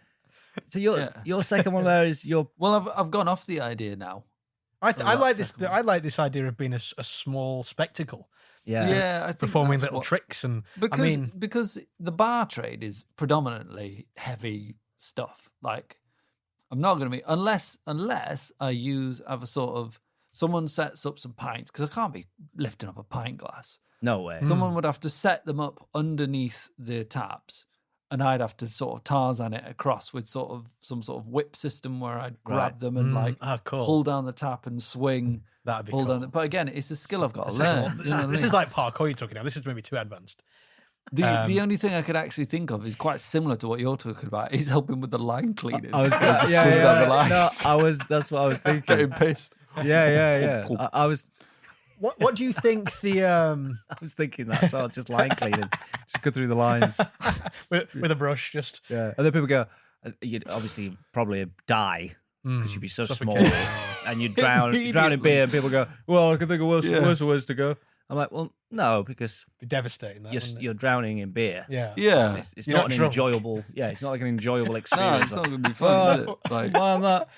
So your second one there is your. Well, I've gone off the idea now. I like this. I like this idea of being a small spectacle. Yeah, I think performing little tricks and because the bar trade is predominantly heavy stuff. Like, I'm not going to be unless I have a sort of someone sets up some pints because I can't be lifting up a pint glass. No way. Someone would have to set them up underneath the taps, and I'd have to sort of Tarzan it across with sort of some sort of whip system where I'd grab them and pull down the tap and swing. That'd be cool. But again, it's a skill I've got to learn. This is like parkour you're talking about. This is maybe too advanced. The only thing I could actually think of is quite similar to what you're talking about. Is helping with the line cleaning. I was going to that's what I was thinking. Getting pissed. Yeah. I was. What do you think the? I was thinking that as well. Just line cleaning. Just go through the lines with a brush. Just and then people go. You'd obviously probably die because you'd be so small, and you'd drown in beer. And people go, "Well, I can think of worse ways to go." I'm like, well, no, because It'd be devastating. you're drowning in beer. Yeah. It's You're not not an drunk. enjoyable. Yeah, it's not like an enjoyable No, experience. it's not going to be fun, is it? Like, Why not?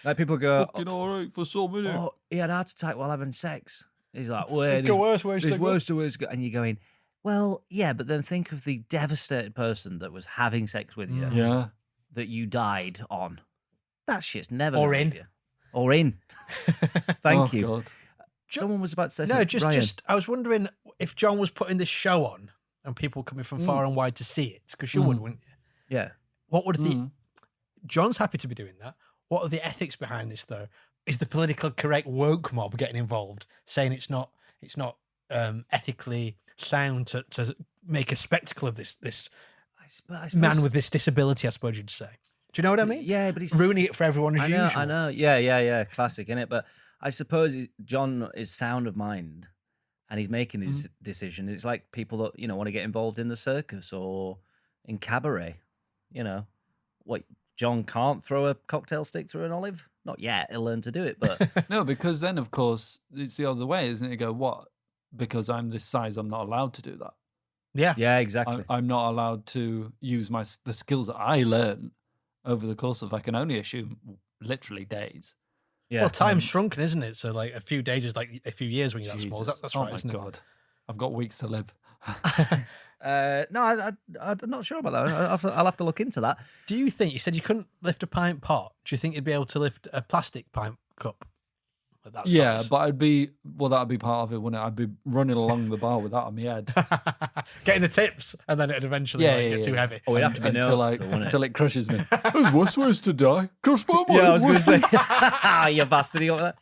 Like people go, fucking all right for some minute. oh, he had a heart attack while having sex. He's like, well, There's worse ways to there's go. worse to ways to go. And you're going, well, yeah, but then think of the devastated person that was having sex with you Yeah. that you died on. That shit's never Or gonna in. leave you. Or in. Thank you. God. Someone was about to say No, something. just Ryan. I was wondering if John was putting this show on and people coming from far and wide to see it, because you would, wouldn't you? Yeah. What would John's happy to be doing that. What are the ethics behind this, though? Is the politically correct woke mob getting involved, saying it's not ethically sound to make a spectacle of this I suppose, man with this disability? I suppose you'd say. Do you know what I mean? Yeah, but he's Ruining it for everyone as usual. I know. Yeah. Classic, innit? But I suppose John is sound of mind and he's making these decisions. It's like people that, want to get involved in the circus or in cabaret. What, John can't throw a cocktail stick through an olive? Not yet. He'll learn to do it, but... No, because then, of course, it's the other way, isn't it? You go, what? Because I'm this size, I'm not allowed to do that. Yeah. Yeah, exactly. I'm not allowed to use the skills that I learn over the course of, I can only assume, literally days. Yeah. Well, time's shrunken, isn't it? So, like, a few days is like a few years when you're that small. That's right, isn't it? Oh, my God. I've got weeks to live. No, I'm not sure about that. I'll have to look into that. Do you think, you said you couldn't lift a pint pot, do you think you'd be able to lift a plastic pint cup? At that Yeah, size? but that'd be part of it, wouldn't it? I'd be running along the bar with that on my head. Getting the tips, and then it'd eventually get too heavy. Oh, it'd have to be until it crushes me. There's worse ways to die. Crushed by Yeah, I was going to say, you bastard, you got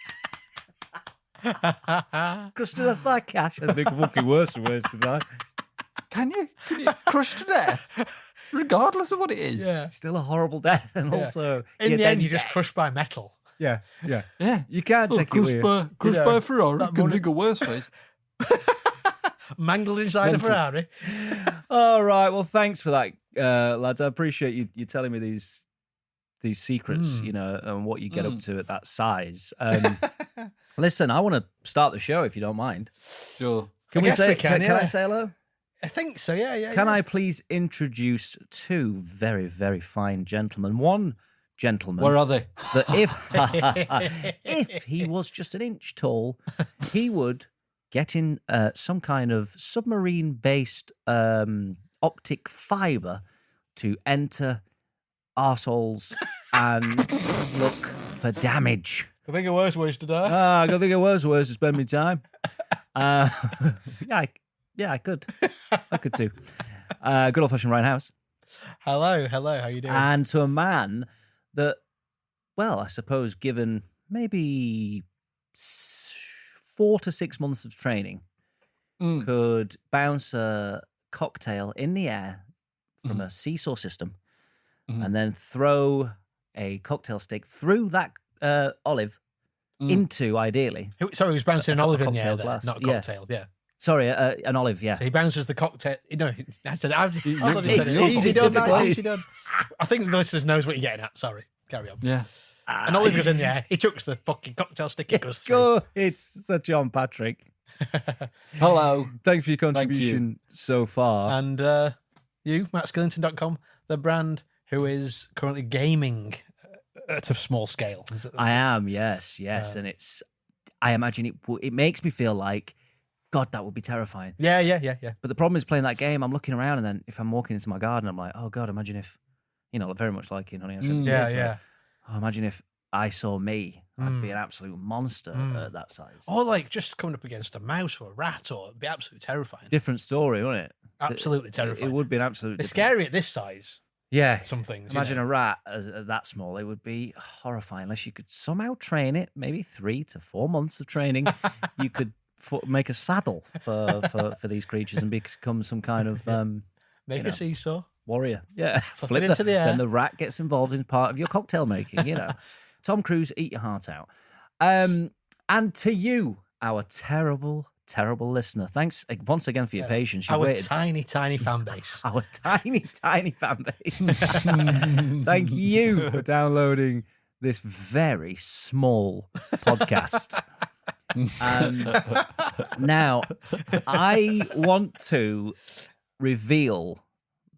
that? Crushed to death by cash. That'd be fucking worse to die. Can you crush to death? Regardless of what it is. Yeah. Still a horrible death, and also In the end, you're just crushed by metal. Yeah. Yeah. You can't take it with you. Crushed by a Ferrari. Can think of worse ways. Mangled inside a Ferrari. All right. Well, thanks for that, lads. I appreciate you telling me these secrets, and what you get up to at that size. Listen, I want to start the show if you don't mind. Sure. Can I say hello? I think so, yeah. Can I please introduce two very, very fine gentlemen? One gentleman. Where are they? That if he was just an inch tall, he would get in some kind of submarine-based optic fibre to enter arseholes and look for damage. I think of worse ways to die. I can think of worse ways to spend my time. Yeah, I could. I could too. Good old-fashioned Ryan House. Hello, how you doing? And to a man that, well, I suppose given maybe 4 to 6 months of training, could bounce a cocktail in the air from a seesaw system and then throw a cocktail stick through that olive into, ideally. Sorry, he was bouncing an olive in the air there, glass. not a cocktail, yeah. Sorry, an olive, yeah. So he bounces the cocktail. Easy done. I think the listeners knows what you're getting at. Sorry, carry on. Yeah. An olive goes in the air. He chucks the fucking cocktail stick. It goes through. It's Sir John Patrick. Hello. Thanks for your contribution so far. And you, MattSkillington.com, the brand who is currently gaming at a small scale. I am, yes. And I imagine it makes me feel like, God, that would be terrifying. Yeah. But the problem is playing that game, I'm looking around, and then if I'm walking into my garden, I'm like, oh God, imagine if, very much like in Honey, I Shrunk. Yeah. Oh, imagine if I saw me. I'd be an absolute monster at that size. Or like just coming up against a mouse or a rat, it'd be absolutely terrifying. Different story, wouldn't it? Absolutely terrifying. It would be an absolute. It's scary at this size. Yeah. Some things. Imagine a rat that small. It would be horrifying unless you could somehow train it. Maybe 3 to 4 months of training. You could make a saddle for these creatures and become some kind of make a seesaw warrior. Yeah, flip it into the air. Then the rat gets involved in part of your cocktail making. Tom Cruise, eat your heart out. And to you, our terrible listener, thanks once again for your patience. You waited. Tiny fan base. Our tiny fan base. Thank you for downloading this very small podcast. Now, I want to reveal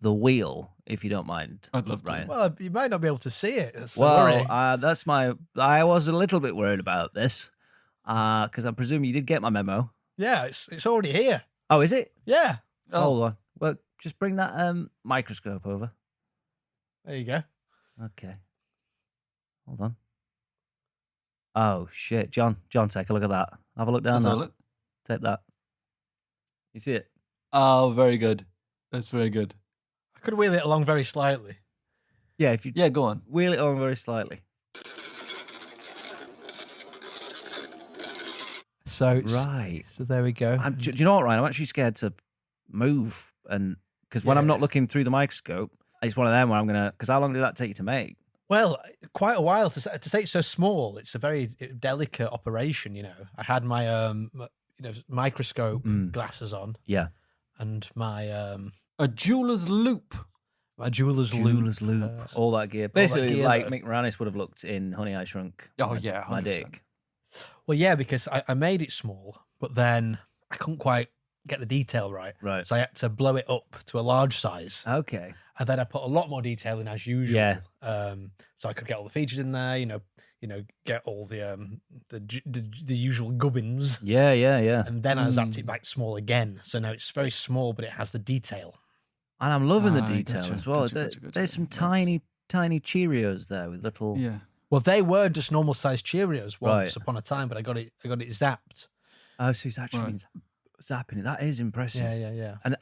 the wheel, if you don't mind. I'd love to. Ryan. Well, you might not be able to see it. That's the worry. That's I was a little bit worried about this because I presume you did get my memo. Yeah, it's already here. Oh, is it? Yeah. Hold on. Well, just bring that microscope over. There you go. Okay. Hold on. Oh shit, John, take a look at that. Have a look down there. Take that. You see it? Oh, very good. That's very good. I could wheel it along very slightly. Yeah, if you go on. Wheel it along very slightly. So right. So there we go. Do you know what, Ryan? I'm actually scared to move, and because when I'm not looking through the microscope, it's one of them where I'm gonna. Because how long did that take you to make? Well, quite a while. To say it's so small, it's a very delicate operation. I had my microscope glasses on. Yeah, and my a jeweler's loop. My jeweler's loop. All that gear. Basically, like Mick Moranis would have looked in Honey, I Shrunk. Oh yeah, 100%. My dick. Well, yeah, because I made it small, but then I couldn't quite get the detail right. Right. So I had to blow it up to a large size. Okay. And then I put a lot more detail in as usual. Yeah. So I could get all the features in there. Get all the usual gubbins. Yeah. And then I zapped it back small again. So now it's very small, but it has the detail. And I'm loving the detail as well. Gotcha. There's some tiny Cheerios there with little. Yeah. Well, they were just normal sized Cheerios once upon a time, but I got it zapped. Oh, so he's actually been zapping it. That is impressive. Yeah. And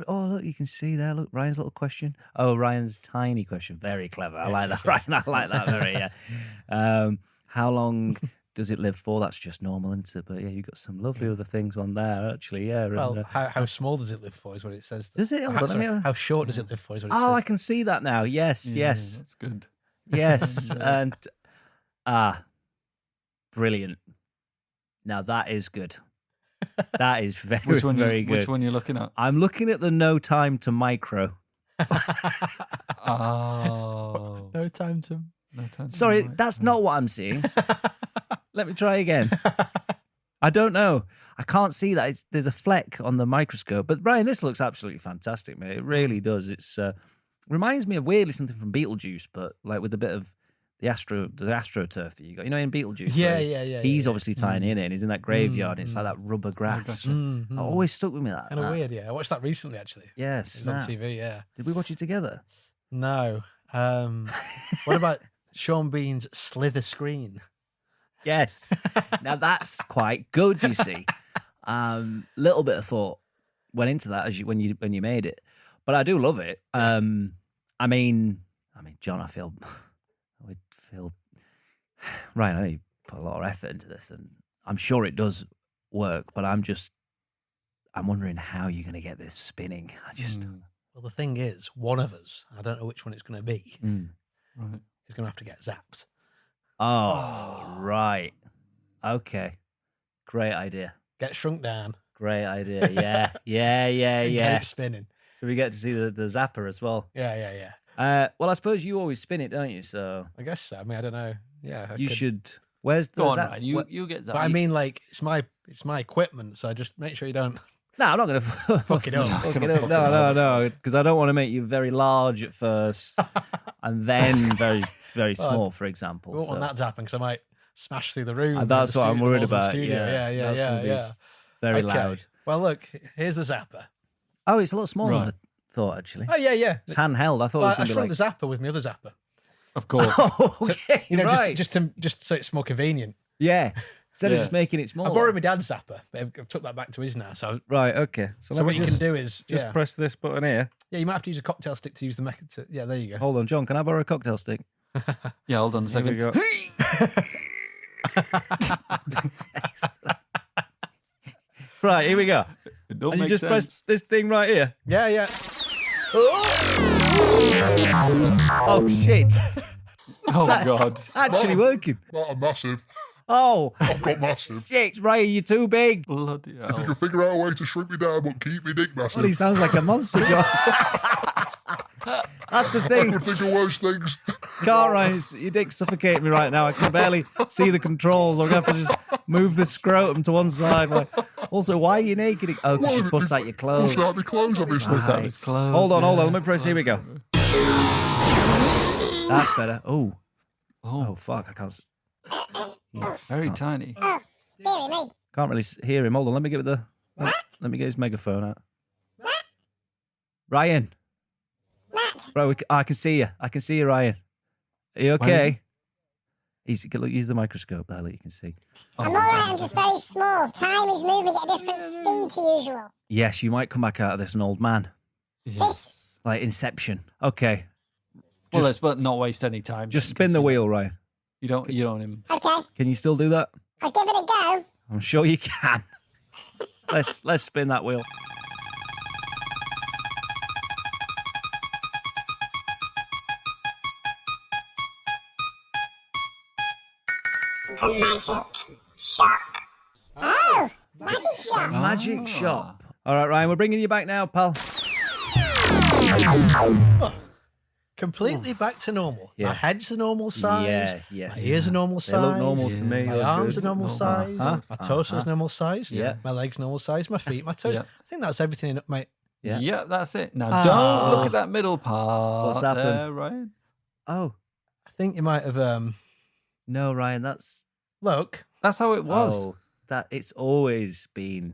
look, you can see there. Look, Ryan's little question. Oh, Ryan's tiny question. Very clever. I like that, Ryan. I like that very. Yeah. How long does it live for? That's just normal, isn't it? But yeah, you've got some lovely other things on there, actually. Yeah. Well, how small does it live for? Is what it says. Does it? How short does it live for? Is what it says. I can see that now. Yes. That's good. Yes, and brilliant. Now that is good. That is very, very good. Which one are you looking at? I'm looking at the No Time to Micro. Oh, no time to. Sorry, that's not what I'm seeing. Let me try again. I don't know. I can't see that. There's a fleck on the microscope. But Brian, this looks absolutely fantastic, mate. It really does. It's reminds me of weirdly something from Beetlejuice, but like with a bit of the AstroTurf that you got. In Beetlejuice. Yeah. He's obviously tying in it, and he's in that graveyard, and it's like that rubber grass. It always stuck with me, that. Kind of weird, yeah. I watched that recently, actually. Yes. It was on TV, yeah. Did we watch it together? No. What about Sean Bean's Slither Screen? Yes. Now that's quite good, you see. Little bit of thought went into that when you made it. But I do love it. I mean, John, I feel Ryan, I know you put a lot of effort into this, and I'm sure it does work, but I'm wondering how you're going to get this spinning. Well, the thing is, one of us, I don't know which one it's going to be, right, is going to have to get zapped. Oh, right. Okay. Great idea. Get shrunk down. Great idea. Yeah. Get it spinning. So we get to see the zapper as well. Yeah. Well, I suppose you always spin it, don't you? So I guess so. I mean, I don't know. Yeah, you should. Where's the Go on, Ryan. You get zapped. But I mean, like, it's my equipment, so just make sure you don't. No, I'm not going to fuck it up. No, because I don't want to make you very large at first and then very, very small, for example. We won't want that to happen because I might smash through the room. And that's what I'm worried about. Yeah. Very loud. Well, look, here's the zapper. Oh, it's a lot smaller than I thought, actually. Oh, yeah. It's handheld. I thought it was going to be like... the zapper with my other zapper. Of course. Oh, okay, just so it's more convenient. Yeah. Instead of just making it smaller. I borrowed my dad's zapper, but I've took that back to his now. So right, okay. So what you can do is just press this button here. Yeah, you might have to use a cocktail stick to use the method. Yeah, there you go. Hold on, John. Can I borrow a cocktail stick? Yeah, hold on a second. Here we go. Right, here we go. It don't and make you just sense. press this thing right here. Yeah. Oh shit! Oh God! It's actually working. Not a massive. Oh, I've got massive. shit, Ray, you're too big. Bloody hell. If you can figure out a way to shrink me down but keep me dick massive, Well, he sounds like a monster, John. That's the I thing. could think of worse things. Can't, Ryan. Your dick's suffocating me right now. I can barely see the controls. I'm going to have to just move the scrotum to one side. Like, also, why are you naked? Oh, because you bust out your clothes. Bust out my clothes, obviously. Bust out his clothes. Hold on. Let me press. Here we go. That's better. Oh, fuck. I can't. Very tiny. Can't really hear him. Hold on. Let me get his megaphone out. Ryan. Bro, I can see you. Ryan. Are you okay? Look, use the microscope there, you can see. I'm alright, I'm just very small. Time is moving at a different speed to usual. Yes, you might come back out of this an old man. Yes. Like Inception. Okay. Well, let's not waste any time. Just spin the wheel, Ryan. You don't him. Okay. Can you still do that? I'll give it a go. I'm sure you can. Let's spin that wheel. The magic shop. Oh, magic shop. Magic shop. All right, Ryan, we're bringing you back now, pal. Completely back to normal. Yeah. My head's a normal size. Yeah, yes. My ears are normal size. They look normal to me. My arms are normal size. Uh-huh. My torso's normal size. Yeah. My legs normal size. My feet, my toes. Yeah. I think that's everything, mate. Yeah. Yeah, that's it. Now, don't look at that middle part. What's happened? There, Ryan? Oh, I think you might have. no, Ryan, that's... Look. That's how it was. Oh, it's always been...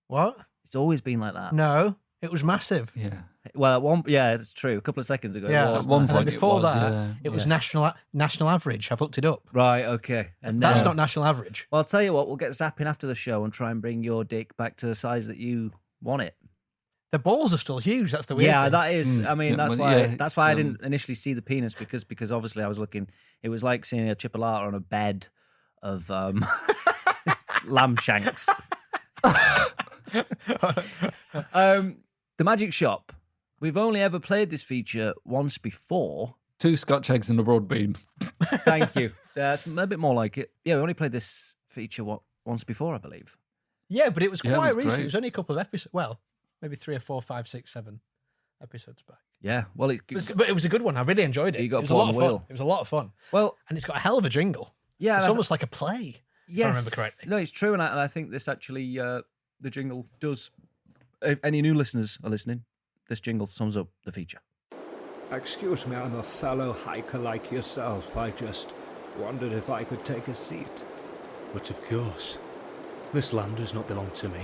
What? It's always been like that. No, it was massive. Yeah. Well, it's true. A couple of seconds ago. Yeah. It was At one massive. And point before it was, that, yeah. it was national average. I've looked it up. Right, okay. And That's now- not national average. Well, I'll tell you what, we'll get zapping after the show and try and bring your dick back to the size that you want it. The balls are still huge. That's the weird Yeah, thing. that is. I mean, Yeah, that's well, why. yeah, That's it's, why I didn't initially see the penis because obviously I was looking. It was like seeing a chipolata on a bed of lamb shanks. The Magic Shop. We've only ever played this feature once before. 2 Scotch eggs and a broad bean. Thank you. That's a bit more like it. Yeah, we only played this feature once before, I believe. Yeah, but it was Yeah, it quite was recent. great. It was only a couple of episodes. Well, maybe 3 or 4, 5, 6, 7 episodes back. Yeah. Well, But it was a good one. I really enjoyed it. You got It was a put lot on of the fun. wheel. It was a lot of fun. well, And it's got a hell of a jingle. yeah. It's and almost like a play. yes. if I remember correctly. No, it's true, and I think this actually the jingle does. If any new listeners are listening, this jingle sums up the feature. Excuse me, I'm a fellow hiker like yourself. I just wondered if I could take a seat. But of course, this land does not belong to me.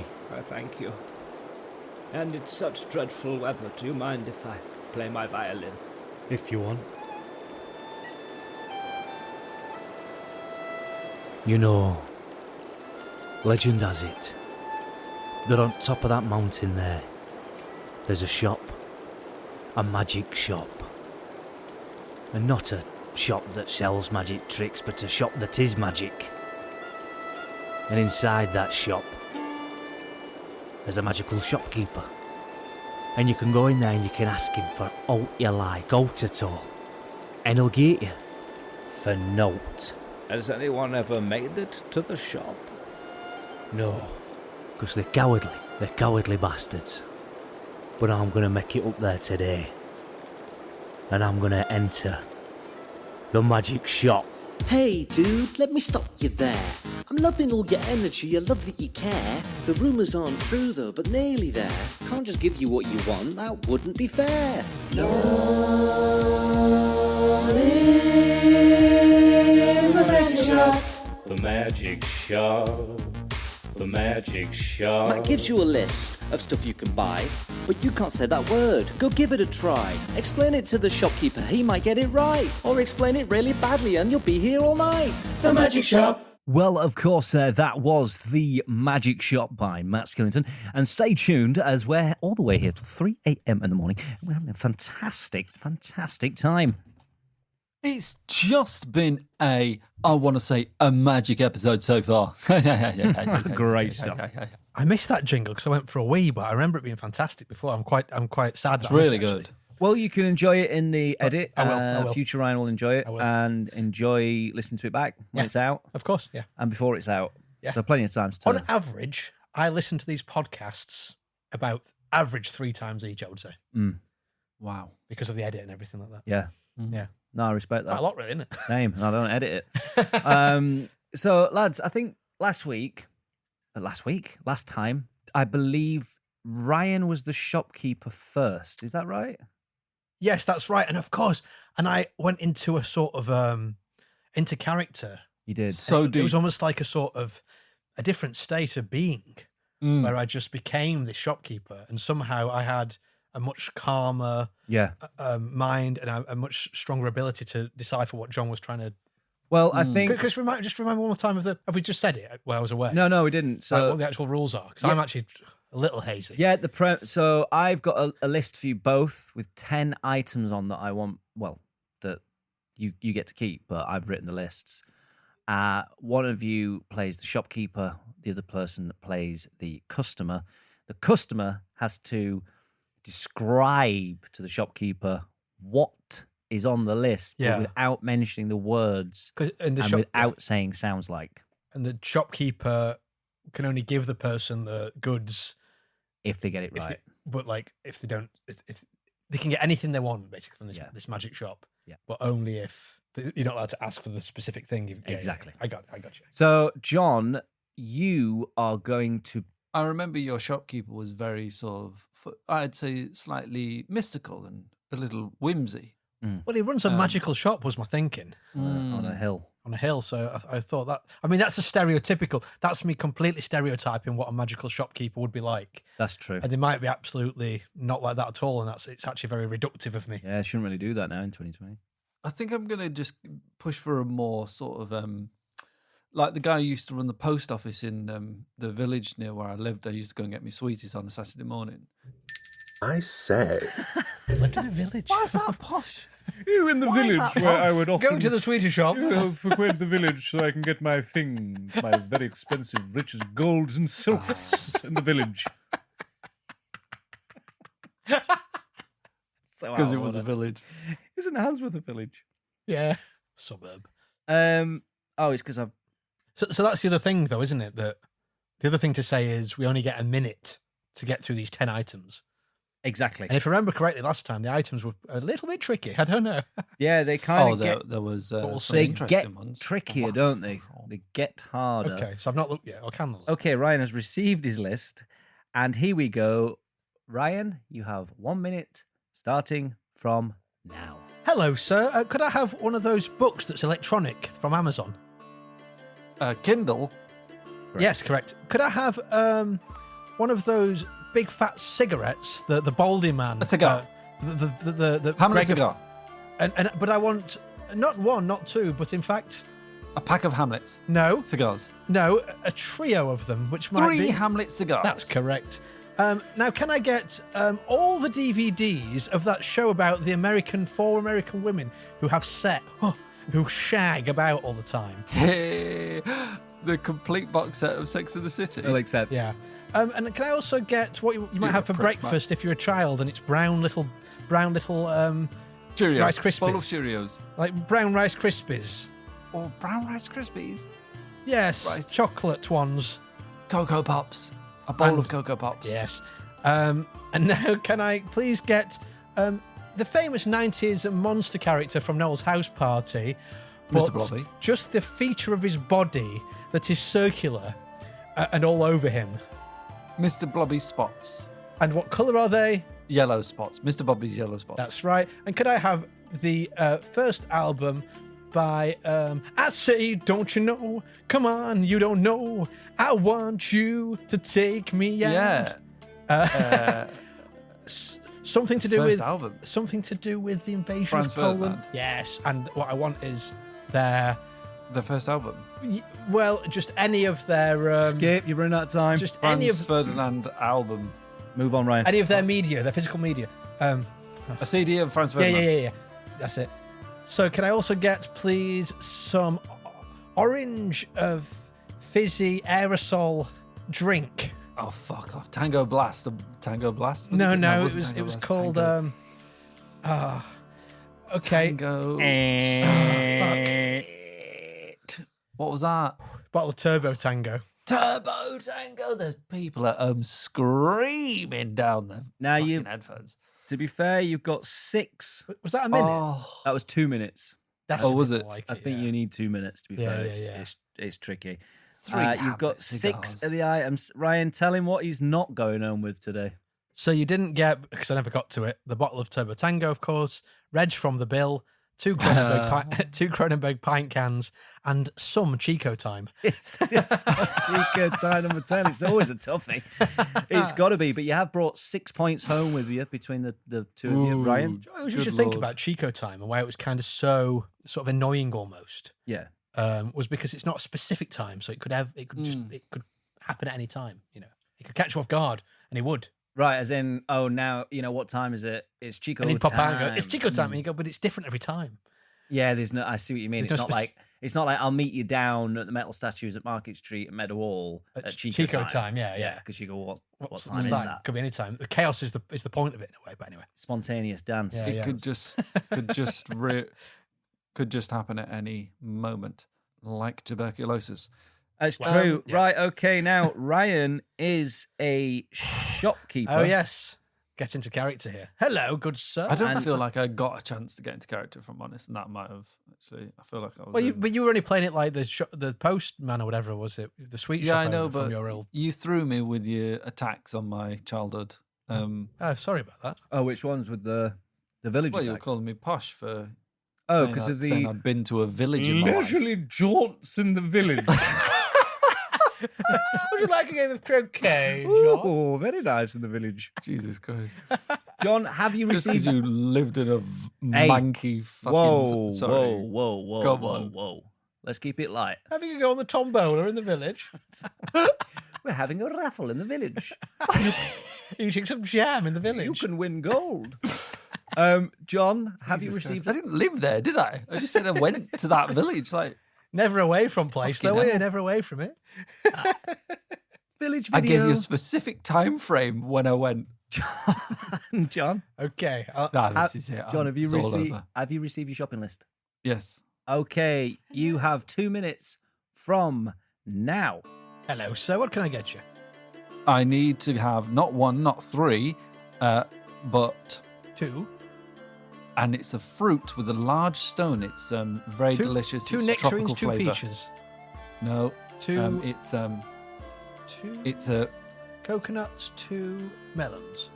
Thank you. And it's such dreadful weather. Do you mind if I play my violin? If you want. You know, legend has it that on top of that mountain there's a shop, a magic shop. And not a shop that sells magic tricks, but a shop that is magic. And inside that shop, there's a magical shopkeeper. And you can go in there and you can ask him for aught you like, out at all. And he'll get you for naught. Has anyone ever made it to the shop? No, because they're cowardly bastards. But I'm going to make it up there today. And I'm going to enter the magic shop. Hey dude, let me stop you there. I'm loving all your energy, I love that you care. The rumours aren't true though, but nearly there. Can't just give you what you want, that wouldn't be fair. Not in the magic shop. The magic shop. The magic shop. That gives you a list of stuff you can buy, but you can't say that word. Go give it a try. Explain it to the shopkeeper, he might get it right. Or explain it really badly and you'll be here all night. The magic shop. Well, of course, that was The Magic Shop by Matt Skillington. And stay tuned as we're all the way here till 3 a.m. in the morning. We're having a fantastic, fantastic time. It's just been a magic episode so far. Great stuff. I missed that jingle because I went for a wee, but I remember it being fantastic before. I'm quite sad. It's that I missed really it, good. actually. Well, you can enjoy it in the edit. I will. Future Ryan will enjoy it I will. and enjoy listening to it back when Yeah. it's out Of course, yeah. and before it's out. Yeah. So plenty of times to... On average, I listen to these podcasts about average 3 times each, I would say, Wow. because of the edit and everything like that. Yeah. Yeah. No, I respect that. Quite a lot, really, isn't it? Same. I don't edit it. So, lads, I think last time, I believe Ryan was the shopkeeper first. Is that right? Yes, that's right. And of course, and I went into a sort of into character. You did. So It was almost like a sort of a different state of being where I just became the shopkeeper, and somehow I had a much calmer mind and a much stronger ability to decipher what John was trying to. Well, I think. Just remember one more time have we just said it while I was away? No, we didn't. So like what the actual rules are, because I'm actually a little hazy. Yeah, so I've got a list for you both with 10 items on that I want. Well, that you get to keep, but I've written the lists. One of you plays the shopkeeper. The other person plays the customer. The customer has to describe to the shopkeeper what is on the list, but without mentioning the words and without saying sounds like. And the shopkeeper can only give the person the goods if they get it right. But like if they don't, if they can get anything they want basically from this magic shop, but only if you're not allowed to ask for the specific thing. Exactly. I got you. So, John, you are going to. I remember your shopkeeper was very sort of, I'd say, slightly mystical and a little whimsy. Well, he runs a magical shop, was my thinking. On a hill. On a hill. So I thought that, I mean, that's a stereotypical, that's me completely stereotyping what a magical shopkeeper would be like. That's true. And they might be absolutely not like that at all. And it's actually very reductive of me. Yeah, I shouldn't really do that now in 2020. I think I'm going to just push for a more sort of, like the guy who used to run the post office in the village near where I lived. I used to go and get me sweeties on a Saturday morning. I say. Lived in a village. Why is that posh? You in the village where I would often go to the sweetie shop. Frequent the village so I can get my things, my very expensive, richest golds and silks in the village. Because it was a village. Isn't Handsworth a village? Yeah, suburb. It's because I've. So that's the other thing, though, isn't it? That the other thing to say is we only get a minute to get through these 10 items. Exactly. And if I remember correctly, last time the items were a little bit tricky. I don't know. Yeah, they kind of there was some they interesting get ones. trickier, don't they? They get harder. Okay, so I've not looked yet. I can look. Okay, Ryan has received his list, and here we go. Ryan, you have 1 minute starting from now. Hello, sir. Could I have one of those books that's electronic from Amazon? Kindle? Correct. Yes, correct. Could I have one of those big fat cigarettes, the Baldy Man? A cigar. The Hamlet cigar. But I want not one, not two, but in fact... A pack of Hamlets. No. Cigars. No, a trio of them, which might be... 3 Hamlet cigars. That's correct. Now, can I get all the DVDs of that show about the four American women who have who shag about all the time? The complete box set of Sex and the City. I'll accept. Yeah. And can I also get what you might have for breakfast if you're a child, and it's brown little Cheerios. Rice Krispies. Bowl of Cheerios. Like brown Rice Krispies. Or brown Rice Krispies. Yes. Chocolate ones. Cocoa Pops. A bowl of Cocoa Pops. Yes. And now can I please get the famous 90s monster character from Noel's house party, Mr. Blobby. Just the feature of his body that is circular and all over him. Mr. Blobby spots. And what colour are they? Yellow spots. Mr. Blobby's yellow spots. That's right. And could I have the first album by I Say, Don't You Know? Come on, you don't know. I want you to take me out. Yeah. Something to do first with album. Something to do with the invasion Franz of Poland. Ferdinand. Yes, and what I want is their first album. Well, just any of their Skip, you've run out of time. Just any of Ferdinand album. Move on, Ryan. Any of their media, their physical media. A CD of Franz Ferdinand. Yeah. That's it. So can I also get, please, some orange of fizzy aerosol drink? Oh, fuck off. Tango Blast. Tango Blast? No, it was called okay. Tango. Fuck. What was that? Bottle of Turbo Tango. Turbo Tango. The people at home screaming down their fucking headphones. To be fair, you've got 6. Was that a minute? Oh, That was 2 minutes. That's was it? Like I think you need 2 minutes, to be fair. It's tricky. 3 You've got habit 6 cigars. of the items. Ryan, tell him what he's not going home with today. So you didn't get, because I never got to it, the bottle of Turbo Tango, of course, Reg from the bill, 2 Cronenberg pint cans, and some Chico time. It's just Chico time number 10. It's always a toughie. It's got to be. But you have brought 6 points home with you between the two of you, Ryan. You should think about Chico time and why it was kind of so sort of annoying almost. Yeah. Was because it's not a specific time, so it could happen at any time. You know, it could catch you off guard, and it would. Right, as in, now, what time is it? It's Chico And he'd pop out and time. go, it's Chico time, and you go, but it's different every time. Yeah, there's no. I see what you mean. There's It's no not like I'll meet you down at the metal statues at Market Street at Meadowhall at Chico time. Yeah. Because you go, what time What's is that? Could be any time. The chaos is the point of it in a way. But anyway, Spontaneous dance. Yeah, It could just happen at any moment, like tuberculosis. That's true. Yeah. Right, okay, now Ryan is a shopkeeper. Oh, yes. Get into character here. Hello, good sir. I don't feel like I got a chance to get into character, if I'm honest, and that might have actually. I feel like I was. Well, but you were only playing it like the postman or whatever was it? The sweet shop. Yeah, I know, but your old... you threw me with your attacks on my childhood. Oh, sorry about that. Oh, which ones with the village? Well, you were attacks? calling me posh for. Oh, because of saying I'd been to a village in my life. leisurely jaunts in the village. Would you like a game of croquet, John? Oh, very nice in the village. Jesus Christ. John, have you Just received... because you lived in a manky fucking... Sorry. Whoa. Come on. Whoa. Let's keep it light. Having a go on the tombola in the village. We're having a raffle in the village. Eating some jam in the village. You can win gold. John, have you received... I didn't live there, did I? I just said I went to that village. Like, never away from place, though, were you? Never away from it. Village I video. gave you a specific time frame when I went. John. Okay. This is it. John, It's all over. have you received your shopping list? Yes. Okay, you have 2 minutes from now. Hello, sir. What can I get you? I need to have not 1, not 3, but 2. And it's a fruit with a large stone. It's very delicious. 2 it's nectarines, 2 flavor. peaches. No. 2. 2. It's a. Coconuts, 2 melons.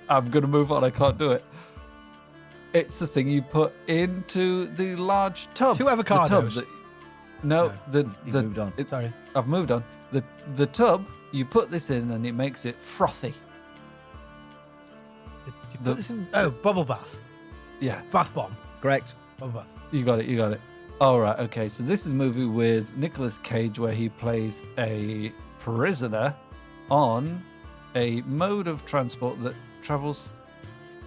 I'm gonna move on. I can't do it. It's the thing you put into the large tub. 2 avocados. You've moved on. Sorry. I've moved on. The tub. You put this in, and it makes it frothy. You put this in... Oh, bubble bath. Yeah. Bath bomb. Correct. Bubble bath. You got it. All right. Okay. So this is a movie with Nicolas Cage where he plays a prisoner on a mode of transport that travels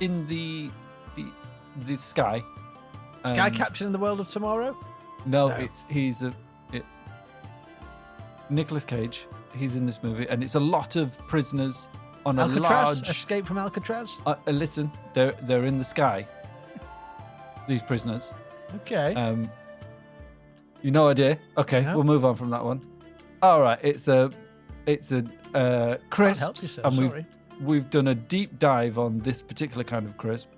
in the sky. Sky captain in the world of tomorrow? No. Nicolas Cage. He's in this movie, and it's a lot of prisoners on Alcatraz? a large. Escape from Alcatraz? Listen, they're in the sky. These prisoners. Okay. No idea. Okay, No. we'll move on from that one. All right, it's a crisps, help you, sir, and sorry. we've done a deep dive on this particular kind of crisp.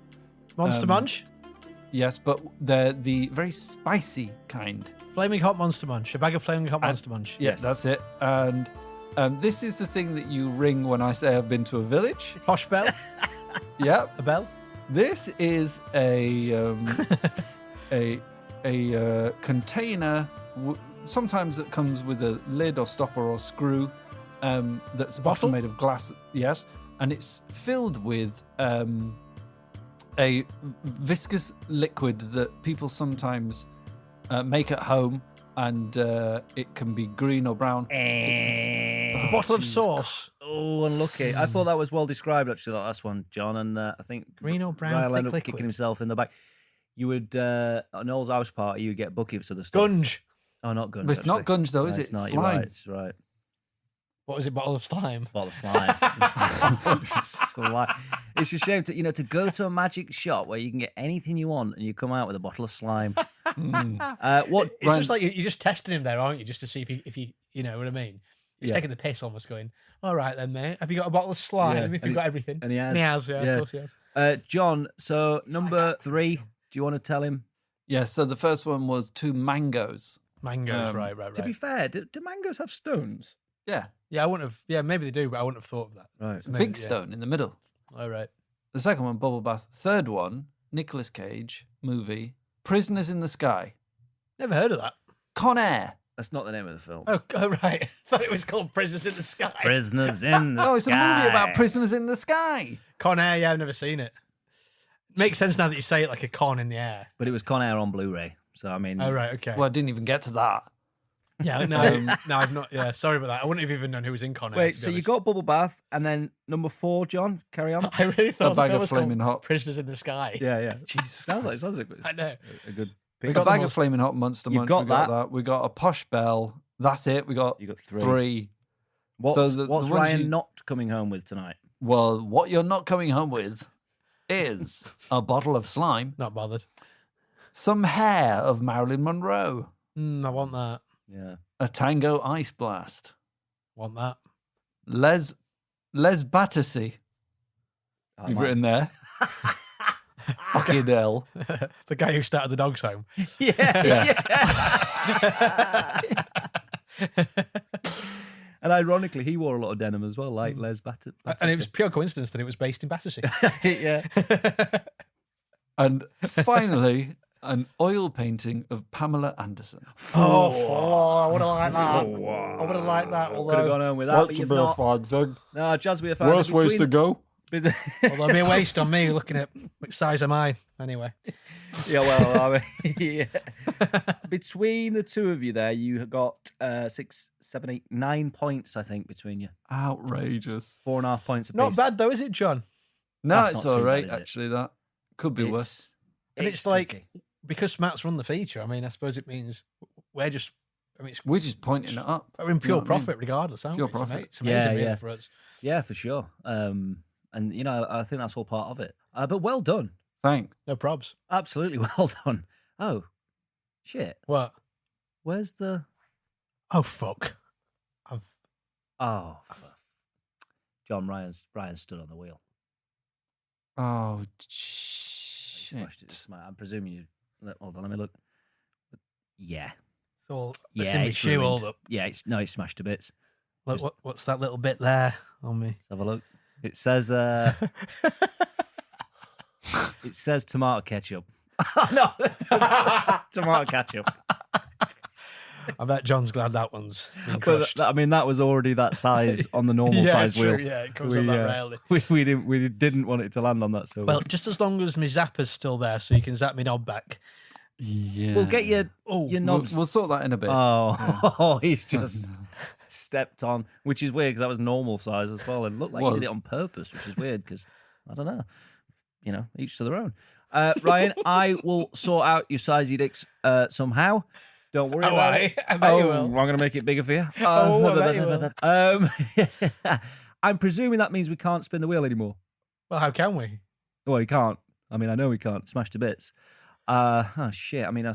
Monster Munch? Yes, but they're the very spicy kind. Flaming hot Monster Munch. A bag of flaming hot Monster Munch. Yes, that's it. And this is the thing that you ring when I say I've been to a village. Posh bell? Yep. A bell? This is a container. Sometimes it comes with a lid or stopper or screw. That's Bottle? often made of glass. Yes, and it's filled with a viscous liquid that people sometimes make at home, and it can be green or brown. A bottle of sauce. Oh, unlucky. I thought that was well described, actually, that last one, John, and I think Green or brown Ryan thick ended up liquid. kicking himself in the back. You would, at Noel's house party, you would get buckets of the stuff. Gunge. Oh, not gunge. But it's not gunge, though, is it? It's not. Slime. You're right. It's right. What was it? Bottle of slime? Bottle of slime. Slime. It's a shame to go to a magic shop where you can get anything you want and you come out with a bottle of slime. It's just like you're just testing him there, aren't you? Just to see if he you know what I mean? He's taking the piss, almost going, all right then, mate. Have you got a bottle of slime? Yeah. If you've got everything. And he has. Of course he has. John, so number 3, do you want to tell him? Yeah, so the first one was 2 mangoes. Mangoes, right. To be fair, do mangoes have stones? Yeah. Yeah, I wouldn't have. Yeah, maybe they do, but I wouldn't have thought of that. Right. So maybe, Big stone in the middle. All right. The second one, bubble bath. Third one, Nicolas Cage movie, Prisoners in the Sky. Never heard of that. Con Air. That's not the name of the film. Oh, right. I thought it was called Prisoners in the Sky. Prisoners in the Sky. Oh, it's a movie about prisoners in the sky. Con Air, yeah, I've never seen it. Makes sense now that you say it like a con in the air. But it was Con Air on Blu-ray. So, I mean... Oh, right, okay. Well, I didn't even get to that. Yeah, no, I've not. Yeah, sorry about that. I wouldn't have even known who was in Con Air. Wait, so you got Bubble Bath, and then number 4, John, carry on. I really thought A Bag the film of was Flaming called Hot. Prisoners in the Sky. Yeah. Jesus. sounds like I know. a good... We got a bag of Flaming Hot Monster You've Munch. got We got that. that. We got a Posh Bell. That's it. We got, You got 3. What's, So the what's ones Ryan you- not coming home with tonight? Well, what you're not coming home with is a bottle of slime, Not bothered. some hair of Marilyn Monroe, I want that. Yeah. a Tango Ice Blast, Want that. Les Battersea. You've written there. Fucking hell. The guy who started the dog's home. Yeah. And ironically, he wore a lot of denim as well, like Les Batter. And it was pure coincidence that it was based in Battersea. Yeah. And finally, an oil painting of Pamela Anderson. I would have liked that. I would have liked that. Could have Although, gone home with that, but you've not. fun thing. No, Jazz, we have found Worst ways to go. although it'd be a waste on me looking at which size am I anyway. Yeah, well, I mean, yeah. Between the two of you there, you got 6, 7, 8, 9 points, I think, between you. Outrageous. 4.5 points apiece. Not bad though, is it, John? No, That's it's not too all right, bad, is it? actually, that. Could be worse. And it's like tricky. because Matt's run the feature. I mean, I suppose it means we're just. I mean, We're just pointing it up. we're in pure You know what I mean? profit regardless, aren't Pure we? profit. It's amazing, Yeah, really, yeah. for us. Yeah, for sure. And, you know, I think that's all part of it. But well done. Thanks. No probs. Absolutely well done. Oh, shit. What? Where's the... Oh fuck! Oh, John, Ryan's stood on the wheel. Oh, He shit. smashed it. I'm presuming you... Hold on, let me look. Yeah. It's all. Yeah, it's in my it's shoe ruined. all up. Yeah, it's smashed to bits. Look, what's that little bit there on me? Let's have a look. It says it says tomato ketchup. No, tomato ketchup. I bet John's glad that one's been But crushed. I mean, that was already that size on the normal Yeah, size true, wheel. yeah, it comes up that rarely. We didn't want it to land on that. So Well, just as long as my zapper's still there, so you can zap me knob back. Yeah. we'll get your knobs. We'll sort that in a bit. Oh, he's just stepped on, which is weird because that was normal size as well. It looked like he did it on purpose, which is weird because I don't know. You know, each to their own. Ryan, I will sort out your sizey dicks somehow. Don't worry about it. I bet you will. I'm going to make it bigger for you. I bet you will. I'm presuming that means we can't spin the wheel anymore. Well, how can we? Well, you can't. I mean, I know we can't. Smash to bits. Oh, shit. I mean,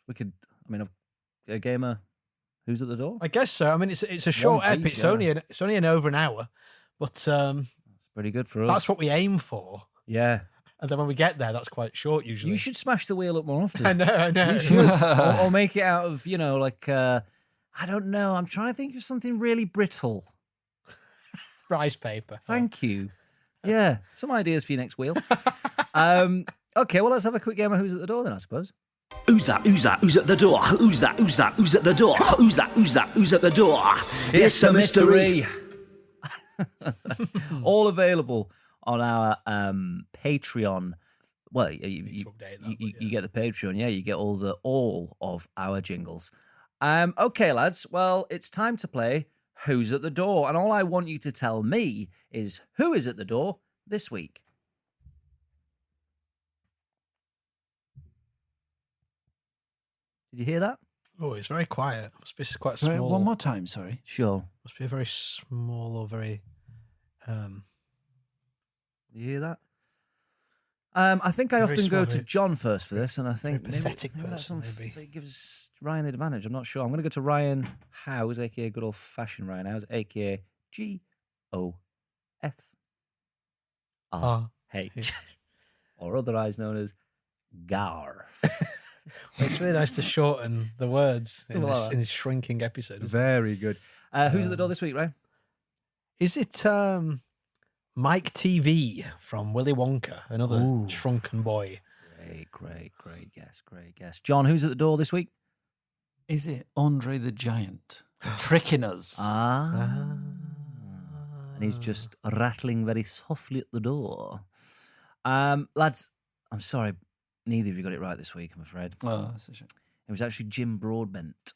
we could. I mean, a gamer. Who's at the door? I guess so. I mean, it's a short One ep. each, It's only an over an hour, but It's pretty good for us. that's what we aim for. Yeah. And then when we get there, that's quite short usually. You should smash the wheel up more often. I know. You should. or make it out of, like, I don't know. I'm trying to think of something really brittle. Rice paper. Thank you. Yeah. Some ideas for your next wheel. Okay, well, let's have a quick game of Who's at the Door then, I suppose. Who's that? Who's that? Who's at the door? Who's that? Who's that? Who's at the door? Who's that? Who's that? Who's at the door? It's a mystery. All available on our Patreon. Well, you get the Patreon, yeah. You get all of our jingles. Okay, lads. Well, it's time to play Who's at the Door, and all I want you to tell me is who is at the door this week. Did you hear that? Oh, it's very quiet. Must be quite small. One more time, sorry. Sure. Must be a very small or very. Did you hear that? I think I Very often go to suave. John first for this, and I think Very pathetic person, maybe. It gives Ryan the advantage. I'm not sure. I'm going to go to Ryan Howes, aka good old fashioned Ryan Howes, aka GOFRH, or otherwise known as Garf. It's really nice to shorten the words in Something like that. this shrinking episode. isn't it? Very good. Who's at the door this week, Ryan? Is it Mike TV from Willy Wonka, another shrunken boy? Great guess. John, who's at the door this week? Is it Andre the Giant tricking us? And he's just rattling very softly at the door. Lads, I'm sorry, neither of you got it right this week, I'm afraid. Oh, that's a shame. It was actually Jim Broadbent.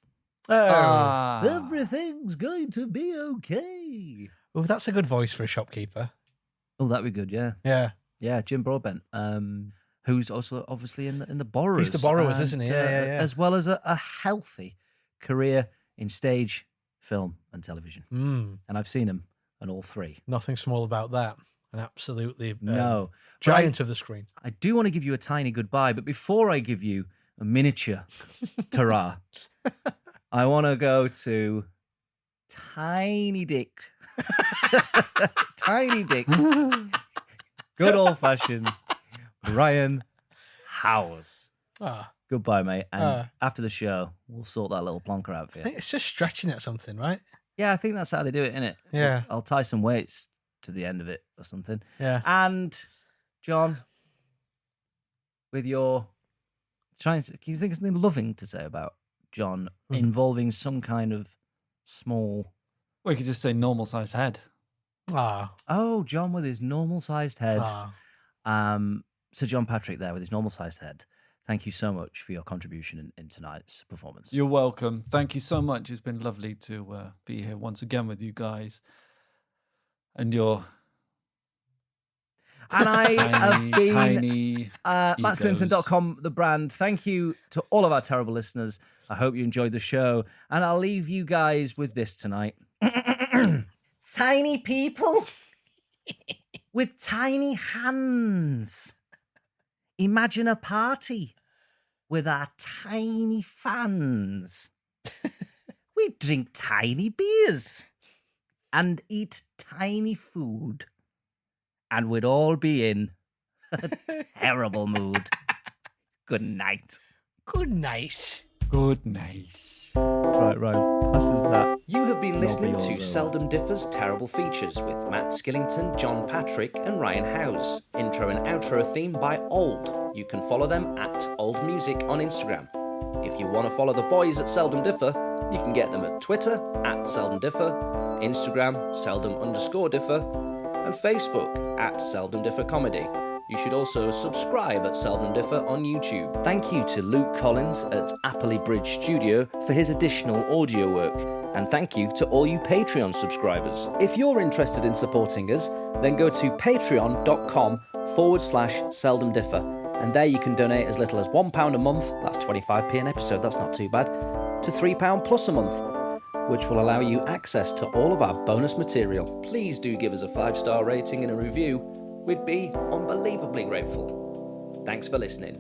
Everything's going to be okay. Oh, that's a good voice for a shopkeeper. Oh, that'd be good, yeah. Yeah. Jim Broadbent, who's also obviously in the Borrowers. He's the Borrowers, isn't he? Yeah. As well as a healthy career in stage, film, and television. And I've seen him on all three. Nothing small about that. An absolutely No. giant of the screen. I do want to give you a tiny goodbye, but before I give you a miniature ta-ra, I want to go to Tiny Dick. Tiny Dick. Good old-fashioned Ryan Howes. Goodbye, mate. And after the show, we'll sort that little plonker out for I you. think it's just stretching at something, right? Yeah, I think that's how they do it, innit? Yeah. I'll tie some weights to the end of it or something. Yeah. And John, with your can you think of something loving to say about John involving some kind of small? Well, you could just say normal sized head. Oh, John with his normal sized head. Sir John Patrick there with his normal sized head. Thank you so much for your contribution in tonight's performance. You're welcome. Thank you so much. It's been lovely to be here once again with you guys. And your I have been tiny MattsClinton.com, the brand. Thank you to all of our terrible listeners. I hope you enjoyed the show. And I'll leave you guys with this tonight. Tiny people with tiny hands. Imagine a party with our tiny fans. We drink tiny beers and eat tiny food. And we'd all be in a terrible mood. Good night. Good night. Good night. Right, pass us that. You have been listening to Seldom Differ's Terrible Features with Matt Skillington, John Patrick and Ryan Howes. Intro and outro theme by Old. You can follow them at Old Music on Instagram. If you want to follow the boys at Seldom Differ, you can get them at Twitter at Seldom Differ, Instagram Seldom_Differ, and Facebook at Seldom Differ Comedy. You should also subscribe at Seldom Differ on YouTube. Thank you to Luke Collins at Appley Bridge Studio for his additional audio work. And thank you to all you Patreon subscribers. If you're interested in supporting us, then go to patreon.com/Seldom Differ. And there you can donate as little as £1 a month, that's 25p an episode, that's not too bad, to £3 plus a month, which will allow you access to all of our bonus material. Please do give us a 5-star rating and a review. We'd be unbelievably grateful. Thanks for listening.